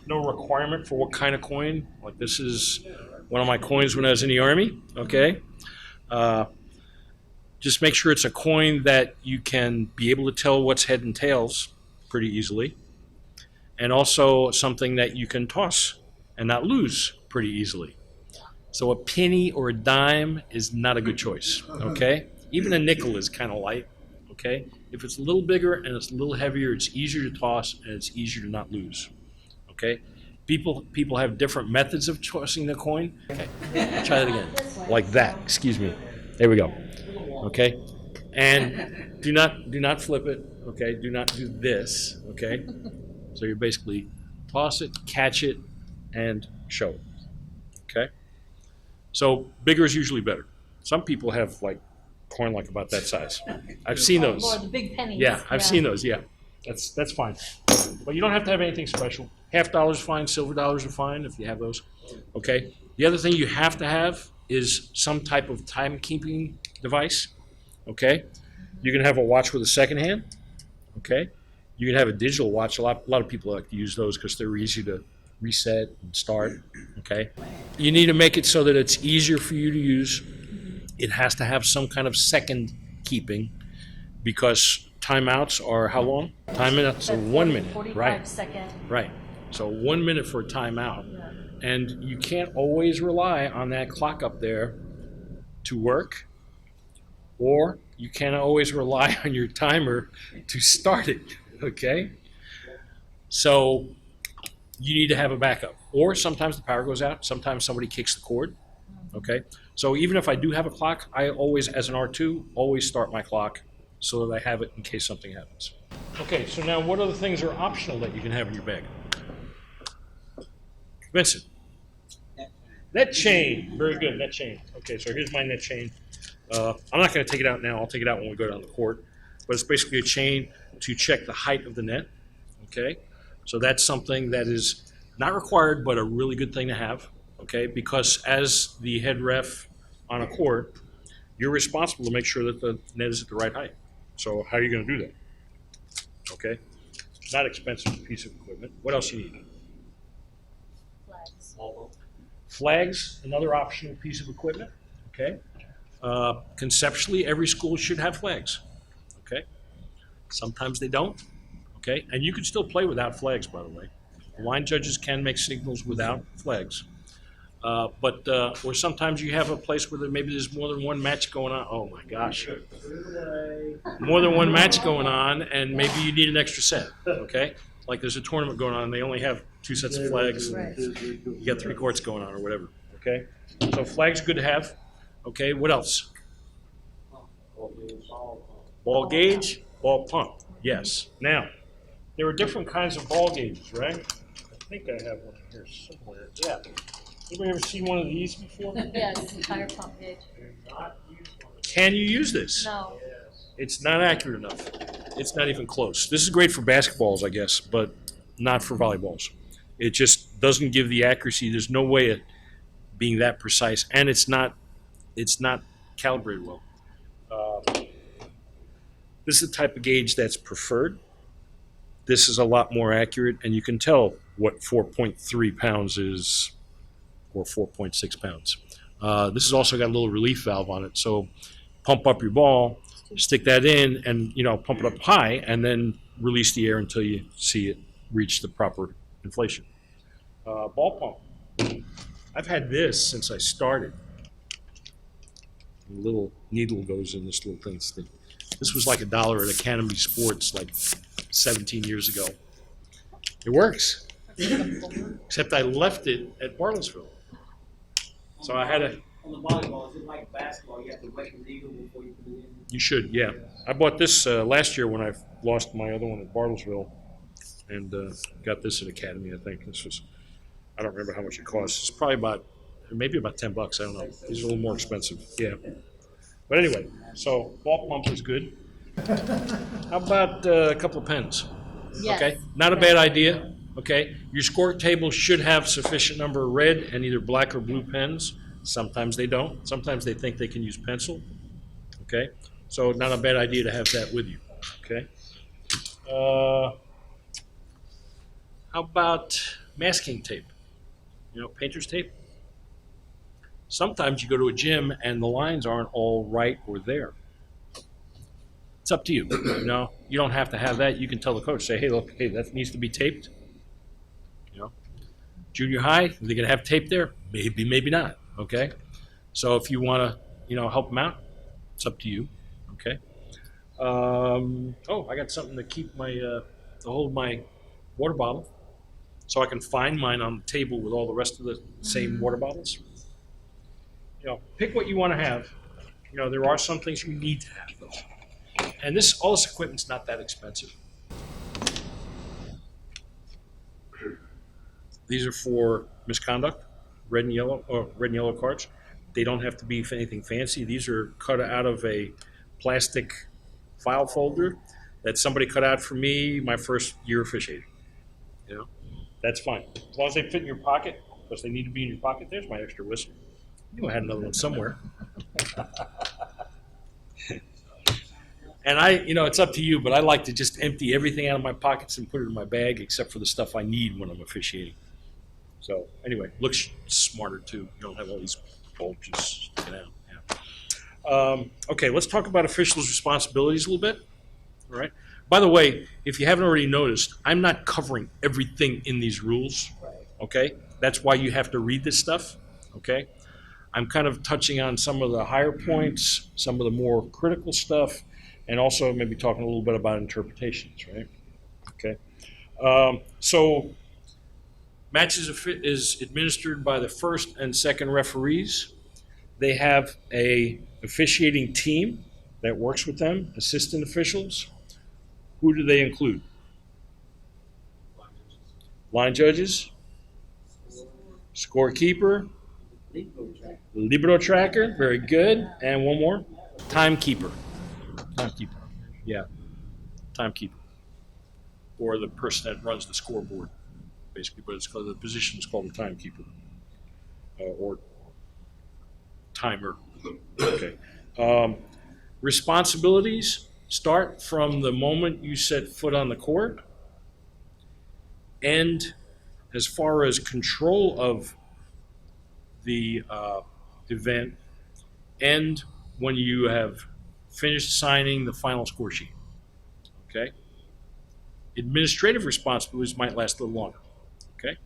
requirement for what kind of coin. Like, this is one of my coins when I was in the Army. Okay. Just make sure it's a coin that you can be able to tell what's head and tails pretty easily, and also something that you can toss and not lose pretty easily. So a penny or a dime is not a good choice, okay? Even a nickel is kind of light, okay? If it's a little bigger and it's a little heavier, it's easier to toss and it's easier to not lose, okay? People have different methods of tossing the coin. Okay, try that again. Like that, excuse me. There we go. Okay, and do not flip it. Okay, do not do this. Okay, so you're basically toss it, catch it, and show it. Okay, so bigger is usually better. Some people have like coin like about that size. I've seen those. Or the big pennies. Yeah, I've seen those. Yeah, that's fine. But you don't have to have anything special. $50 is fine. Silver dollars are fine if you have those. Okay. The other thing you have to have is some type of timekeeping device. Okay. You can have a watch with a second hand. Okay. You can have a digital watch. A lot of people like to use those because they're easy to reset and start. Okay. You need to make it so that it's easier for you to use. It has to have some kind of second keeping because timeouts are how long? Timeouts are 1 minute. 45 Right. second. Right. So 1 minute for a timeout. And you can't always rely on that clock up there to work, or you can't always rely on your timer to start it, okay? So you need to have a backup. Or sometimes the power goes out, sometimes somebody kicks the cord, okay? So even if I do have a clock, I always, as an R2, always start my clock so that I have it in case something happens. Okay, so now what other things are optional that you can have in your bag? Vincent. Net chain. Very good, net chain. Okay, so here's my net chain. I'm not going to take it out now. I'll take it out when we go down the court. But it's basically a chain to check the height of the net. Okay, so that's something that is not required, but a really good thing to have. Okay, because as the head ref on a court, you're responsible to make sure that the net is at the right height. So how are you going to do that? Okay, not expensive piece of equipment. What else you need? Flags, another optional piece of equipment, okay? Conceptually, every school should have flags, okay? Sometimes they don't, okay? And you can still play without flags, by the way. Line judges can make signals without flags. Or sometimes you have a place where maybe there's more than one match going on. Oh my gosh. More than one match going on, and maybe you need an extra set, okay? Like there's a tournament going on and they only have 2 sets of flags. Right. You got 3 courts going on or whatever, okay? So flags good to have. Okay, what else? Ball gauge, ball pump, yes. Now, there are different kinds of ball gauges, right? I think I have one here somewhere, yeah. Anybody ever seen one of these before? Yes, entire pump gauge. Can you use this? No. It's not accurate enough. It's not even close. This is great for basketballs, I guess, but not for volleyballs. It just doesn't give the accuracy. There's no way of being that precise, and it's not calibrated well. This is the type of gauge that's preferred. This is a lot more accurate, and you can tell what 4.3 pounds is or 4.6 pounds. This has also got a little relief valve on it, so pump up your ball, stick that in, and pump it up high, and then release the air until you see it reach the proper inflation. Ball pump. I've had this since I started. A little needle goes in this little thing. This was like $1 at Academy Sports like 17 years ago. It works. Except I left it at Bartlesville. So I had a. On the volleyball, is it like basketball? You have to wet the needle before you put it in? You should, yeah. I bought this last year when I lost my other one at Bartlesville, and got this at Academy. I think this was. I don't remember how much it cost. It's probably maybe about $10. I don't know. These are a little more expensive. Yeah. But anyway, so ball pump is good. How about a couple of pens? Yes. Okay, not a bad idea. Okay, your score table should have sufficient number of red and either black or blue pens. Sometimes they don't. Sometimes they think they can use pencil. Okay, so not a bad idea to have that with you. Okay. How about masking tape? You know, painter's tape. Sometimes you go to a gym and the lines aren't all right or there. It's up to you. You know, you don't have to have that. You can tell the coach, say, hey, look, hey, that needs to be taped. You know, junior high, are they going to have tape there? Maybe, maybe not. Okay. So if you want to, you know, help them out, it's up to you. Okay. I got something to keep my, to hold my water bottle so I can find mine on the table with all the rest of the same water bottles. You know, pick what you want to have. You know, there are some things you need to have though. And all this equipment's not that expensive. These are for misconduct, red and yellow cards. They don't have to be anything fancy. These are cut out of a plastic file folder that somebody cut out for me my first year officiating. You know, that's fine. As long as they fit in your pocket, because they need to be in your pocket. There's my extra whistle. I knew I had another one somewhere. And it's up to you, but I like to just empty everything out of my pockets and put it in my bag, except for the stuff I need when I'm officiating. So anyway, looks smarter too. You don't have all these bulges sticking out. Yeah. Okay, let's talk about officials' responsibilities a little bit. All right. By the way, if you haven't already noticed, I'm not covering everything in these rules. Okay, that's why you have to read this stuff. Okay, I'm kind of touching on some of the higher points, some of the more critical stuff, and also maybe talking a little bit about interpretations. Right. Okay. So matches is administered by the first and second referees. They have a officiating team that works with them, assistant officials. Who do they include? Line judges, scorekeeper, libero tracker, very good, and one more, timekeeper. Timekeeper, yeah, timekeeper, or the person that runs the scoreboard, basically. But the position is called the timekeeper, or timer. Okay. Responsibilities start from the moment you set foot on the court, and as far as control of the event, and when you have finished signing the final score sheet. Okay. Administrative responsibilities might last a little longer. Okay.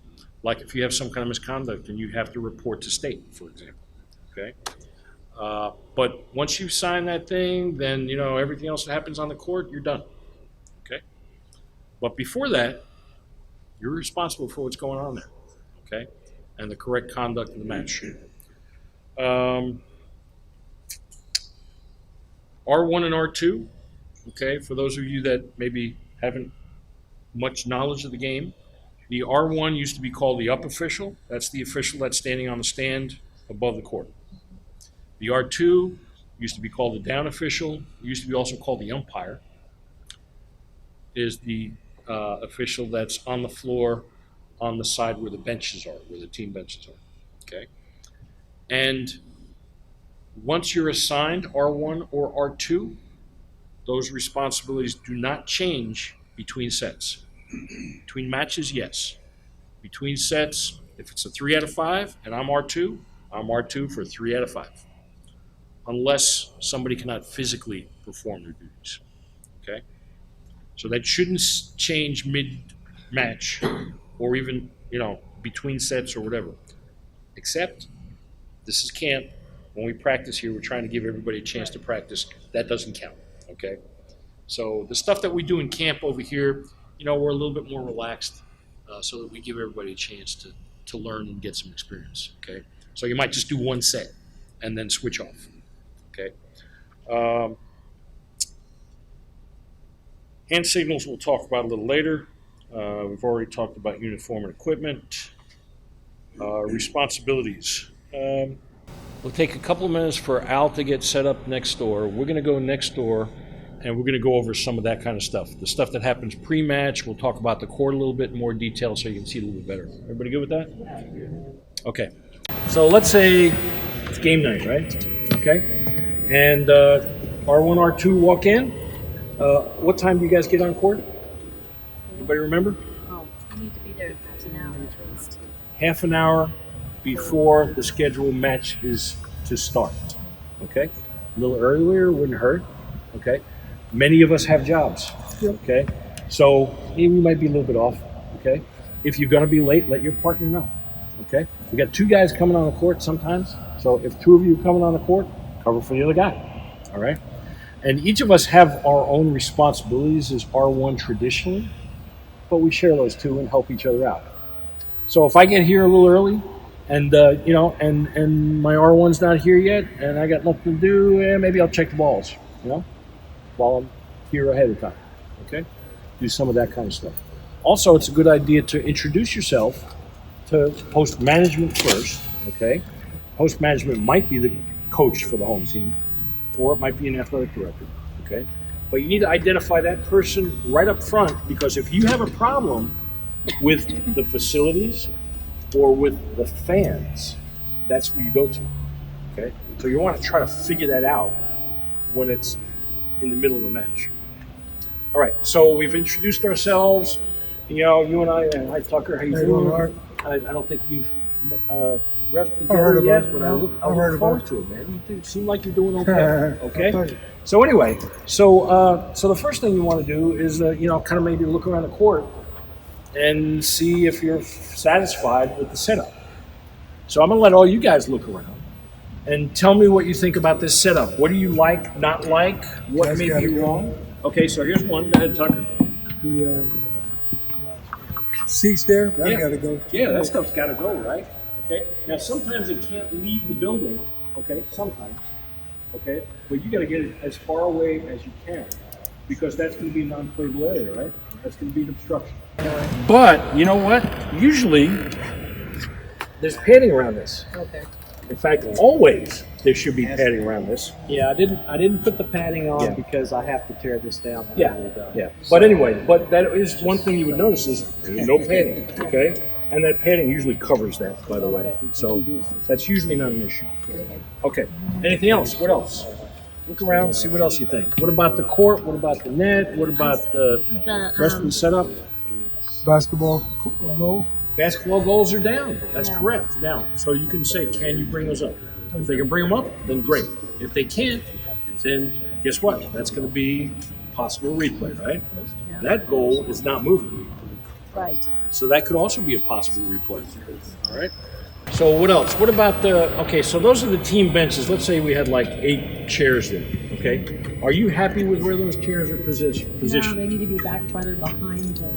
Like if you have some kind of misconduct and you have to report to state, for example. Okay. But once you sign that thing, then everything else that happens on the court, you're done. Okay. But before that, you're responsible for what's going on there. Okay. And the correct conduct in the match. R1 and R2. Okay. For those of you that maybe haven't much knowledge of the game, the R1 used to be called the up official. That's the official that's standing on the stand above the court. The R2 used to be called the down official. It used to be also called the umpire. Is the official that's on the floor on the side where the benches are, where the team benches are. Okay. And once you're assigned R1 or R2, those responsibilities do not change between sets. Between matches, yes. Between sets, if it's a 3 out of 5 and I'm R2 for 3 out of 5. Unless somebody cannot physically perform their duties. Okay? So that shouldn't change mid-match or even, between sets or whatever. Except, this is camp, When we practice here, we're trying to give everybody a chance to practice. That doesn't count, okay? So the stuff that we do in camp over here, you know, we're a little bit more relaxed so that we give everybody a chance to learn and get some experience, okay? So you might just do one set and then switch off, okay? Hand signals we'll talk about a little later. We've already talked about uniform and equipment. Responsibilities. We'll take a couple of minutes for Al to get set up next door. We're going to go next door and we're going to go over some of that kind of stuff. The stuff that happens pre-match, we'll talk about the court a little bit more detail so you can see a little bit better. Everybody good with that? Okay. So let's say it's game night, right? Okay. And R1, R2 walk in. What time do you guys get on court? Anybody remember? Oh, we need to be there half an hour at least. Half an hour before the scheduled match is to start. Okay? A little earlier wouldn't hurt. Okay? Many of us have jobs. Okay? So maybe we might be a little bit off. Okay? If you're going to be late, let your partner know. Okay? We got 2 guys coming on the court sometimes. So if 2 of you are coming on the court, cover for the other guy. All right? And each of us have our own responsibilities as R1 traditionally, but we share those too and help each other out. So if I get here a little early and, you know, and my R1's not here yet and I got nothing to do, maybe I'll check the balls, you know, while I'm here ahead of time, okay? Do some of that kind of stuff. Also, it's a good idea to introduce yourself to post management first, okay? Post management might be the coach for the home team, or it might be an athletic director, okay? But you need to identify that person right up front, because if you have a problem with the facilities or with the fans, that's who you go to, okay? So you want to try to figure that out when it's in the middle of the match. All right, so we've introduced ourselves. You know, you and I, Tucker, how you doing? I don't think we've ref together yet, but I look forward to it, man. You seem like you're doing okay. Okay. So anyway, so the first thing you want to do is you know, kind of maybe look around the court and see if you're satisfied with the setup. So I'm gonna let all you guys look around and tell me what you think about this setup. What do you like, not like? What may be wrong? Okay, so here's one. Go ahead, Tucker. The seats there, that gotta go. Yeah, that stuff's got to go, right? Okay. Now, sometimes it can't leave the building. Okay, sometimes. Okay, but you got to get it as far away as you can, because that's going to be a non-playable area, right? That's going to be an obstruction. But you know what? Usually, there's padding around this. Okay. In fact, always there should be padding around this. Yeah, I didn't put the padding on Yeah. because I have to tear this down. when Yeah, we're done. yeah. But anyway, but that is one thing you would notice is no padding. Okay. And that padding usually covers that, by the way. So that's usually not an issue. Okay. Anything else? What else? Look around and see what else you think. What about the court? What about the net? What about the rest of the setup? Basketball goal. Basketball goals are down. That's correct. Now, so you can say, can you bring those up? If they can bring them up, then great. If they can't, then guess what? That's going to be possible replay, right? That goal is not moving. Right. So that could also be a possible replay. All right. So what else? What about the? Okay, so those are the team benches. Let's say we had like 8 chairs there. Okay. Are you happy with where those chairs are positioned? No, they need to be back farther behind the.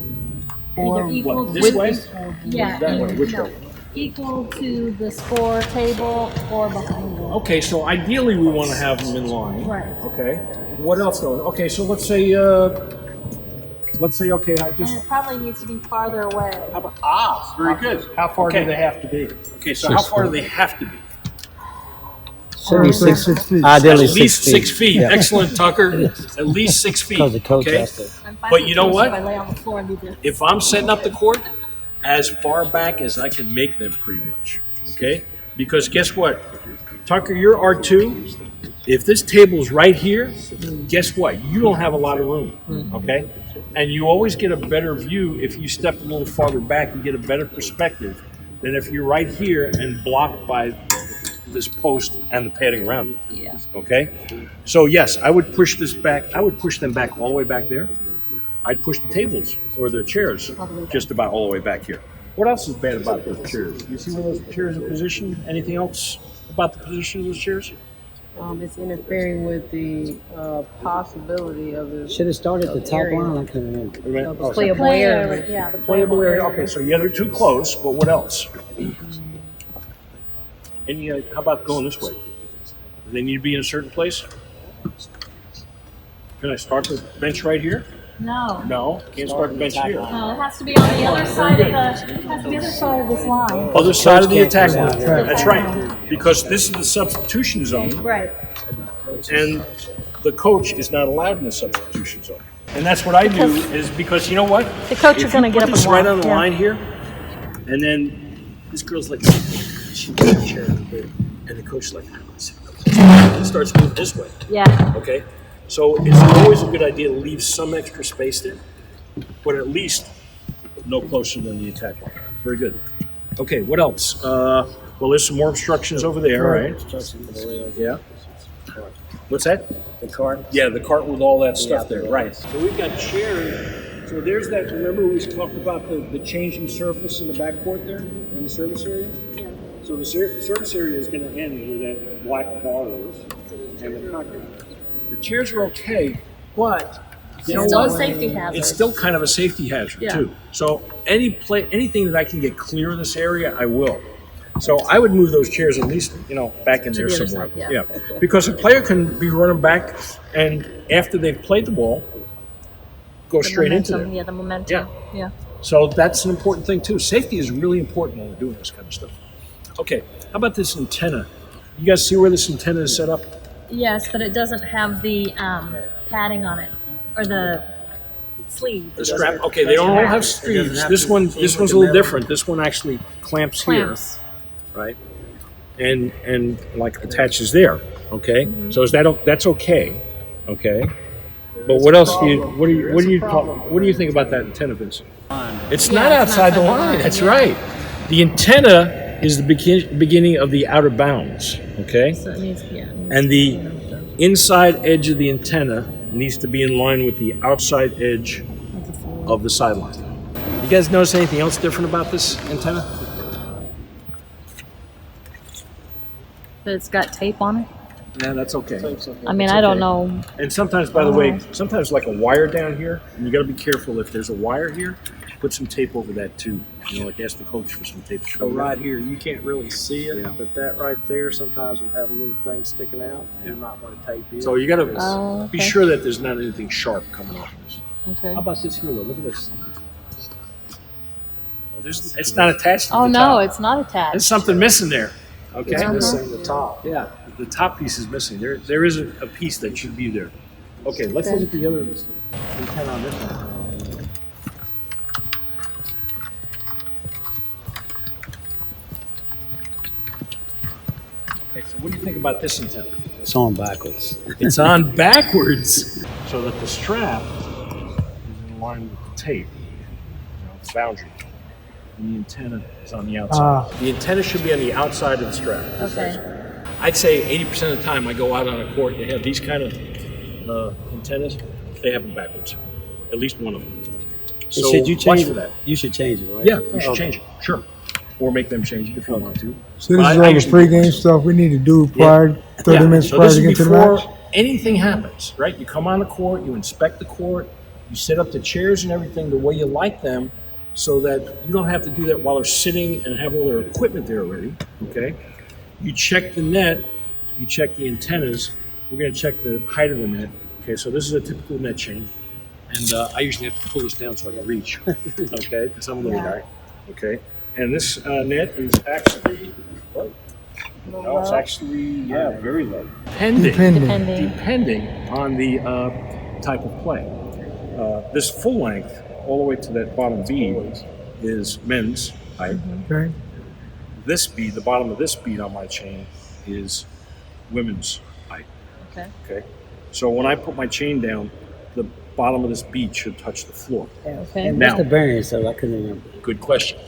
Or either equal what? This to- way? Yeah, That way. Which no, way? equal to the score table or behind it. Okay. So ideally, we want to have them in line. Right. Okay. What else though? Okay. So let's say. Okay. I And just. it probably needs to be farther away. Very good. How far Okay. do they have to be? Okay. So how far do they have to be? Should be 6 feet. Ideally, At least 6 feet. Yeah. Excellent, Tucker. At least 6 feet. Because the coach Okay. has to. I'm fine But with you know this what? If I lay on the floor and do this. If I'm setting up the court, as far back as I can make them, pretty much. Okay? Because guess what? Tucker, you're R2. If this table's right here, guess what? You don't have a lot of room. Okay? And you always get a better view if you step a little farther back. You get a better perspective than if you're right here and blocked by this post and the padding around it. Yeah. Okay? So yes, I would push this back. I would push them back all the way back there. I'd push the tables or the chairs just about all the way back here. What else is bad about those chairs? You see where those chairs are positioned? Anything else? about the position of those chairs? It's interfering with the possibility of the Should have started at the top area. line. I couldn't remember. Playable area. Yeah, the Playable area. Okay, so yeah, they're too close, but what else? Any? How about going this way? Do they need to be in a certain place? Can I start the bench right here? No. No, can't start the bench here. No, it has to be on the other side of the other side of this line. Other side of the attack line. Right. That's right, because this is the substitution zone, Right. and the coach is not allowed in the substitution zone. And that's what I do is because you know what? The coach is If gonna you get put up this and right walk, on the yeah. line here, and then this girl's like, she gets a chair, and the coach is like, and starts moving this way. Yeah. Okay, so it's always a good idea to leave some extra space there, but at least no closer than the attack line. Very good. Okay, what else? Well, there's some more obstructions over there, right? Yeah. What's that? The cart. Yeah, the cart with all that stuff there, right. So we've got chairs. So there's that, remember we talked about the changing surface in the backcourt there, in the service area? Yeah. So the service area is gonna end where that black bar is, and the concrete. The chairs are okay, but you know It's still what? a safety hazard. It's still kind of a safety hazard Yeah. too. So anything that I can get clear of this area, I will. So I would move those chairs at least, back in there the other somewhere. side, yeah. Because a player can be running back, and after they've played the ball, go The straight into momentum, there. yeah, the momentum. Yeah. Yeah. So that's an important thing too. Safety is really important when we're doing this kind of stuff. Okay, how about this antenna? You guys see where this antenna is set up? Yes, but it doesn't have the padding on it or the sleeve. The strap. Okay, they don't all have sleeves. This one's a little different. This one actually clamps Clamps. here, right? And like attaches there. Okay, Mm-hmm. so that's okay. Okay, but what else do you think about that antenna, Vincent? It's not outside the line. That's right. The antenna is the beginning of the outer bounds. Okay. So it needs, yeah. it needs And to the be inside edge of the antenna needs to be in line with the outside edge of the sideline. You guys notice anything else different about this antenna? But it's got tape on it. Yeah, that's okay. I mean, I don't know. And sometimes, by the way, sometimes like a wire down here, and you got to be careful if there's a wire here, put some tape over that too. Like ask the coach for some tape. So right here, you can't really see it, Yeah. but that right there sometimes will have a little thing sticking out. You might want to tape it. So you got to Oh, be okay. sure that there's not anything sharp coming off of this. Okay. How about this here though? Look at this. It's not attached to Oh the no, top. it's not attached. There's something missing there. Okay. It's Uh-huh. missing the top. Yeah, the top piece is missing. There is a piece that should be there. Okay, let's look at the other antenna on this one. Okay, so what do you think about this antenna? It's on backwards. It's on backwards, so that the strap is in line with the tape, the boundary, and the antenna is on the outside. The antenna should be on the outside of the strap. Okay. I'd say 80% of the time I go out on a court, they have these kind of antennas, they have them backwards. At least one of them. So Should you watch change for it? that. You should change it, right? Yeah, you should Okay. change it. Sure. Or make them change it if you want to. So this I is all the usually- pregame stuff we need to do prior, 30 minutes So prior this to is get to the before match? anything happens, right? You come on the court, you inspect the court, you set up the chairs and everything the way you like them so that you don't have to do that while they're sitting and have all their equipment there already, okay? You check the net, you check the antennas, we're gonna check the height of the net. Okay, so this is a typical net change. And I usually have to pull this down so I can reach, okay, because I'm a little guy, okay? And this net is actually, what? No, it's actually, very low. Depending. Depending on the type of play. This full length, all the way to that bottom bead, is men's height. Okay. This bead, the bottom of this bead on my chain, is women's height. Okay. Okay. So when I put my chain down, the bottom of this bead should touch the floor. Okay. And Now- what's the variance of it? I couldn't remember. Good question.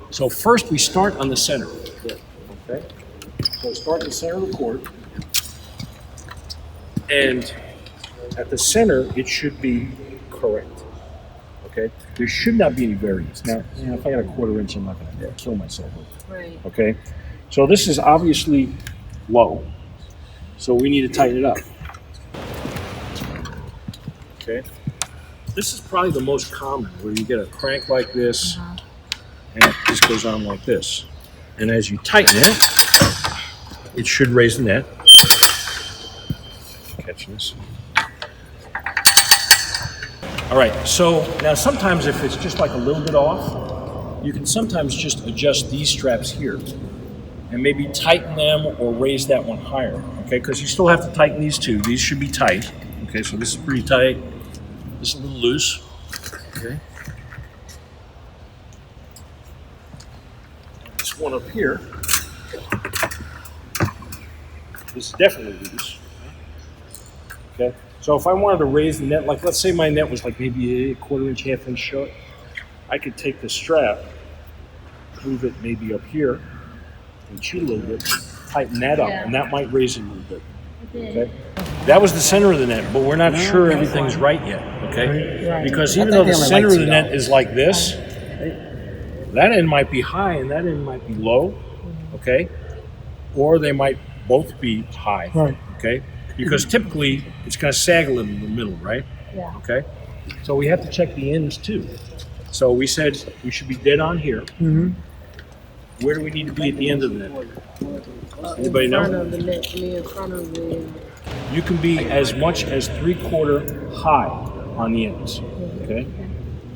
So first we start on the center. Okay. So start in the center of the court. And at the center, it should be correct. Okay. There should not be any variance. Now, if I got a 1/4 inch, I'm not going to kill myself with it. Right. Okay. So this is obviously low. So we need to tighten it up. Okay. This is probably the most common, where you get a crank like this, and it just goes on like this. And as you tighten it, it should raise the net. Catching this. All right, so now sometimes if it's just like a little bit off, you can sometimes just adjust these straps here and maybe tighten them or raise that one higher, okay? Because you still have to tighten these two. These should be tight, okay? So this is pretty tight. This is a little loose, okay? This one up here, this is definitely loose, okay? So if I wanted to raise the net, like let's say my net was like maybe a quarter-inch, half-inch short, I could take the strap, move it maybe up here, and cheat a little bit, tighten that up, and that might raise it a little bit. Okay, that was the center of the net, but we're not sure everything's right yet. Okay, because even though the center of the net is like this, that end might be high and that end might be low. Okay, or they might both be high. Right. Okay, because typically it's going to sag a little in the middle, right? Yeah. Okay, so we have to check the ends too. So we said we should be dead on here. Mm-hmm. Where do we need to be at the end of the net? Anybody know? In front of the net, in front of the. You can be as much as 3/4 high on the ends. Okay?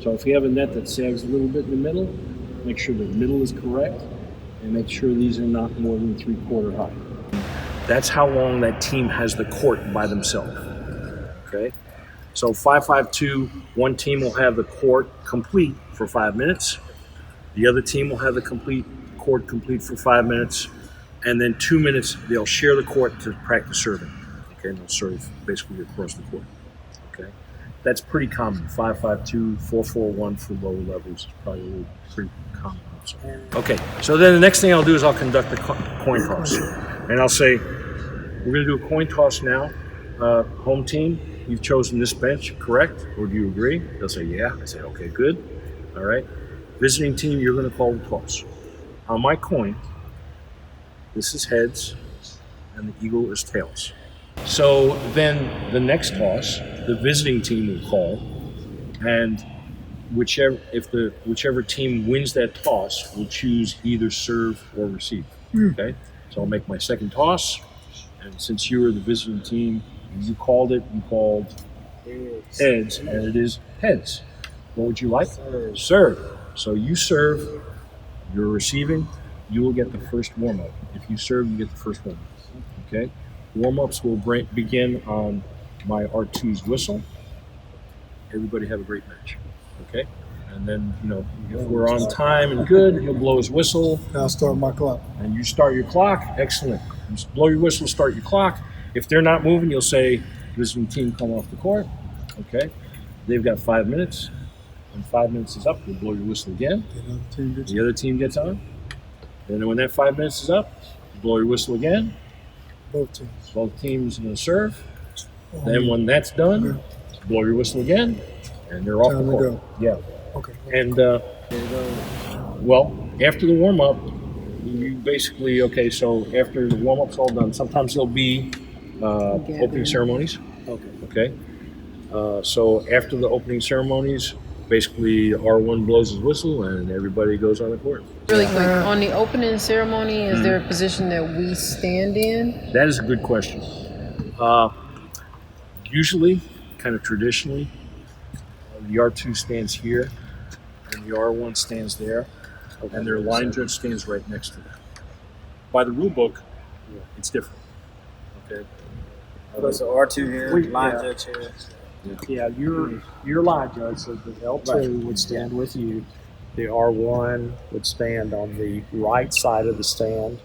So if you have a net that sags a little bit in the middle, make sure the middle is correct and make sure these are not more than 3/4 high. That's how long that team has the court by themselves. Okay? So 5-5-2, one team will have the court complete for 5 minutes. The other team will have the court complete for 5 minutes. And then 2 minutes, they'll share the court to practice serving. Okay, and they'll serve basically across the court. Okay, that's pretty common. 5-5-2, 4-4-1 for lower levels is probably pretty common. Also. Okay, so then the next thing I'll do is I'll conduct the coin toss. And I'll say, we're going to do a coin toss now. Home team, you've chosen this bench, correct? Or do you agree? They'll say, yeah. I say, okay, good. All right. Visiting team, you're going to call the toss. On my coin, this is heads, and the eagle is tails. So then the next toss, the visiting team will call, and whichever team wins that toss will choose either serve or receive. Okay, so I'll make my second toss, and since you were the visiting team, you called it. You called heads, and it is heads. What would you like? Serve. So you serve. You're receiving. You will get the first warm-up. If you serve, you get the first warm-up. Okay? Warm-ups will begin on my R2's whistle. Everybody have a great match. Okay? And then, if we're on time and good, he'll blow his whistle. I'll start my clock. And you start your clock. Excellent. You blow your whistle, start your clock. If they're not moving, you'll say, visiting team come off the court. Okay? They've got 5 minutes. When 5 minutes is up, you'll blow your whistle again. The other team gets on. Then when that 5 minutes is up, blow your whistle again. Both teams are going to serve. Then when that's done, blow your whistle again, and they're off the court. Yeah. Okay. And well, after the warm up, you basically so after the warm up's all done, sometimes there'll be opening ceremonies. Okay. So after the opening ceremonies, basically R1 blows his whistle and everybody goes on the court. Really quick, on the opening ceremony, is there a position that we stand in? That is a good question. Usually, kind of traditionally, the R2 stands here and the R1 stands there, and their line judge stands right next to them. By the rule book, it's different. Okay. So R2 here, line judge here. Yeah, your line judge, so the L2 would stand with you. The R1 would stand on the right side of the stand,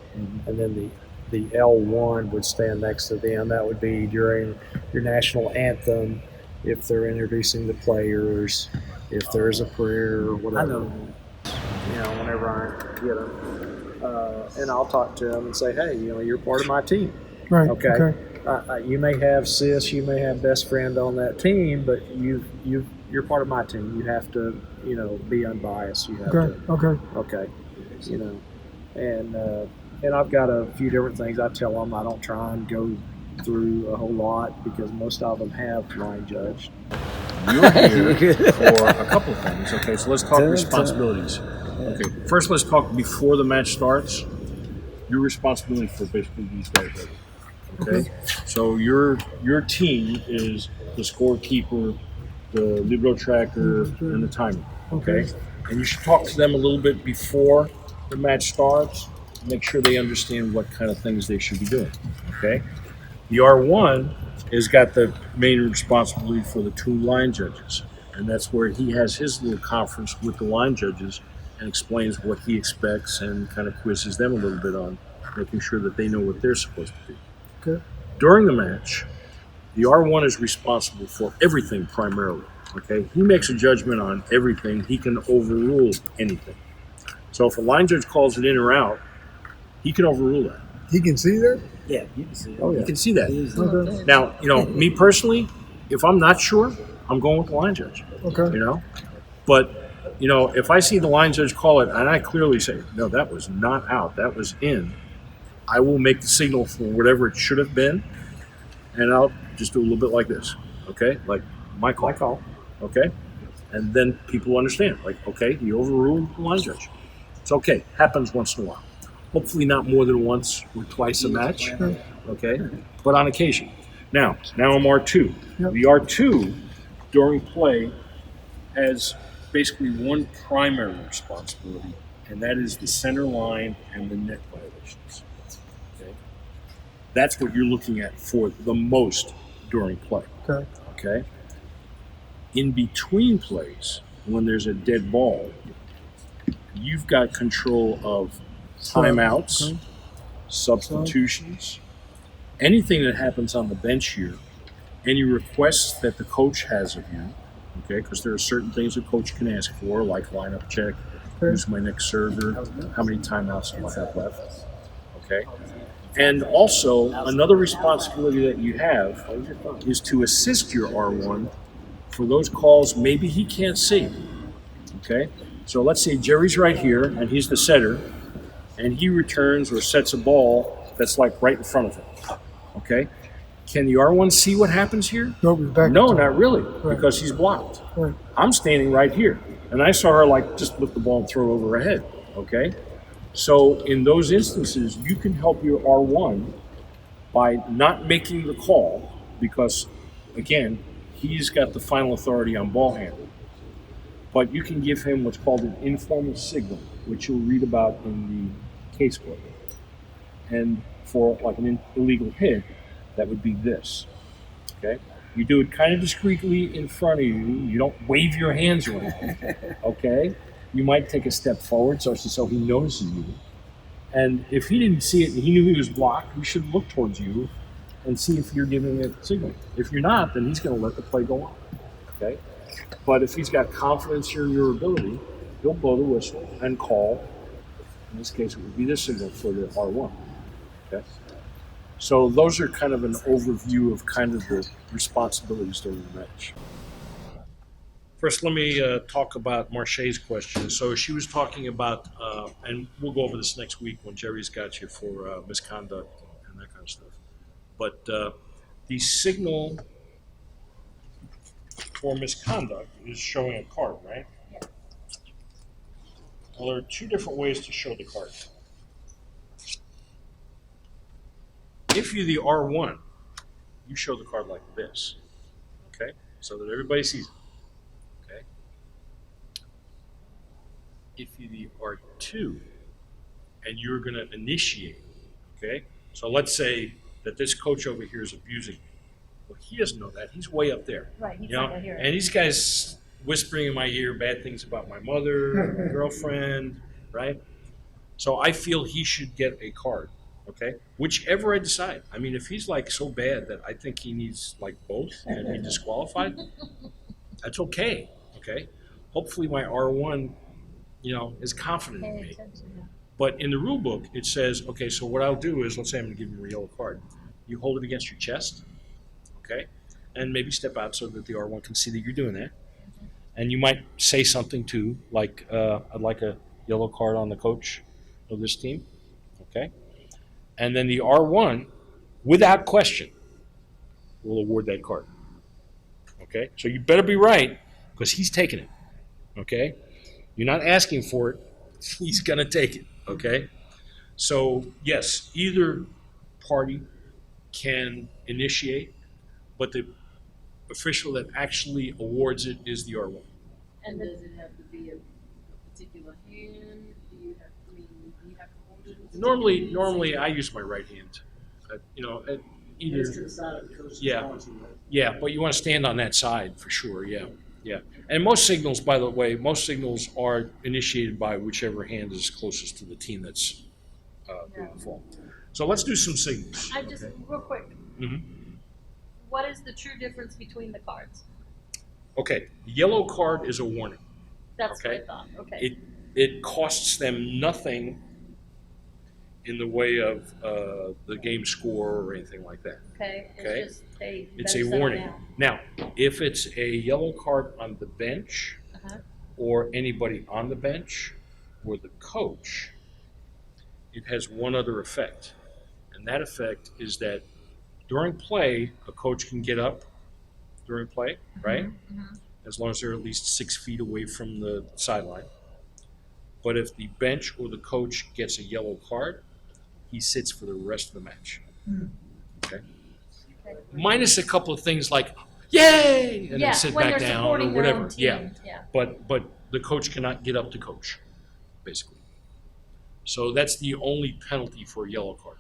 and then the L1 would stand next to them. That would be during your national anthem, if they're introducing the players, if there's a prayer or whatever. Whenever I get them. And I'll talk to them and say, hey, you're part of my team. Right. Okay. You may have sis, you may have best friend on that team, but you're part of my team. You have to, be unbiased. You have to. Okay. Okay. And And I've got a few different things I tell them. I don't try and go through a whole lot because most of them have line judged. You're here for a couple of things. Okay, so let's talk responsibilities. Okay, first let's talk before the match starts. Your responsibility for basically these guys right here. Okay, so your team is the scorekeeper, the libero tracker, and the timer. Okay, and you should talk to them a little bit before the match starts. Make sure they understand what kind of things they should be doing. Okay, the R1 has got the main responsibility for the two line judges, and that's where he has his little conference with the line judges and explains what he expects and kind of quizzes them a little bit on making sure that they know what they're supposed to do. Okay. During the match, the R1 is responsible for everything primarily. Okay, he makes a judgment on everything. He can overrule anything. So if a line judge calls it in or out, he can overrule that. He can see that? Yeah, you can see it. Oh, yeah. You can see that. Okay. Now, me personally, if I'm not sure, I'm going with the line judge. Okay. But if I see the line judge call it and I clearly say, no, that was not out, that was in, I will make the signal for whatever it should have been, and I'll just do a little bit like this, okay? Like my call. Okay? And then people understand, like, okay, he overruled the line judge. It's okay. Happens once in a while. Hopefully not more than once or twice a match, okay? But on occasion. Now I'm R2. Yep. The R2 during play has basically one primary responsibility, and that is the center line and the net violations. Okay? That's what you're looking at for the most during play. Okay. Okay? In between plays, when there's a dead ball, you've got control of timeouts, Okay. substitutions, anything that happens on the bench here, any requests that the coach has of you, okay, because there are certain things a coach can ask for, like lineup check, who's my next server, how many timeouts do I have left, okay? And also, another responsibility that you have is to assist your R1 for those calls maybe he can't see, okay? So let's say Jerry's right here, and he's the setter, and he returns or sets a ball that's like right in front of him, okay? Can the R1 see what happens here? Nope, he's back. No, not really, because he's blocked. Right. I'm standing right here, and I saw her like just lift the ball and throw it over her head, okay? So in those instances, you can help your R1 by not making the call because, again, he's got the final authority on ball handling. But you can give him what's called an informal signal, which you'll read about in the casebook. And for like an illegal hit, that would be this, okay? You do it kind of discreetly in front of you. You don't wave your hands around, okay? You might take a step forward so he notices you. And if he didn't see it and he knew he was blocked, he should look towards you and see if you're giving a signal. If you're not, then he's going to let the play go on, okay? But if he's got confidence in your ability, he'll blow the whistle and call. In this case, it would be this signal for the R1, okay? So those are kind of an overview of kind of the responsibilities during the match. First, let me talk about Marche's question. So she was talking about, and we'll go over this next week when Jerry's got you for misconduct and that kind of stuff. But the signal for misconduct is showing a card, right? Well, there are two different ways to show the card. If you're the R1, you show the card like this, okay? So that everybody sees it. Okay. If you're the R2 and you're going to initiate, okay? So let's say that this coach over here is abusing me. Well, he doesn't know that. He's way up there. Right, he's You not know? gonna hear it. And these guys whispering in my ear bad things about my mother, my girlfriend, right? So I feel he should get a card, okay? Whichever I decide. I mean, if he's like so bad that I think he needs like both and be disqualified, that's okay, okay? Hopefully my R1, is confident in Pay me. attention, yeah. But in the rule book, it says, okay, so what I'll do is, let's say I'm going to give you a yellow card. You hold it against your chest, okay? And maybe step out so that the R1 can see that you're doing that. And you might say something too, like, I'd like a yellow card on the coach of this team, okay? And then the R1, without question, will award that card. Okay? So you better be right, because he's taking it. Okay? You're not asking for it. He's going to take it. Okay? So, yes, either party can initiate, but the official that actually awards it is the R1. And does it have to be a particular hand? Do you have, I mean, do you have to hold it? in a particular Normally hand? I use my right hand. Either. It's to the side of the coach. Yeah. Yeah, but you want to stand on that side for sure. Yeah, yeah. And most signals, by the way, are initiated by whichever hand is closest to the team that's doing the fall. So let's do some signals. I just, real quick, Mhm. what is the true difference between the cards? Okay, the yellow card is a warning. That's what I Okay. thought, okay. It costs them nothing in the way of the game score or anything like that. Okay, Okay. it's just, hey, you It's better a settle warning. down. Now, if it's a yellow card on the bench Uh-huh. or anybody on the bench or the coach, it has one other effect. And that effect is that during play, a coach can get up during play, right? Mhm. As long as they're at least 6 feet away from the sideline. But if the bench or the coach gets a yellow card, he sits for the rest of the match. Okay? Minus a couple of things like, yay! And Yeah, then sit when back they're down or supporting their whatever. own Yeah. team, yeah. But the coach cannot get up to coach, basically. So that's the only penalty for a yellow card.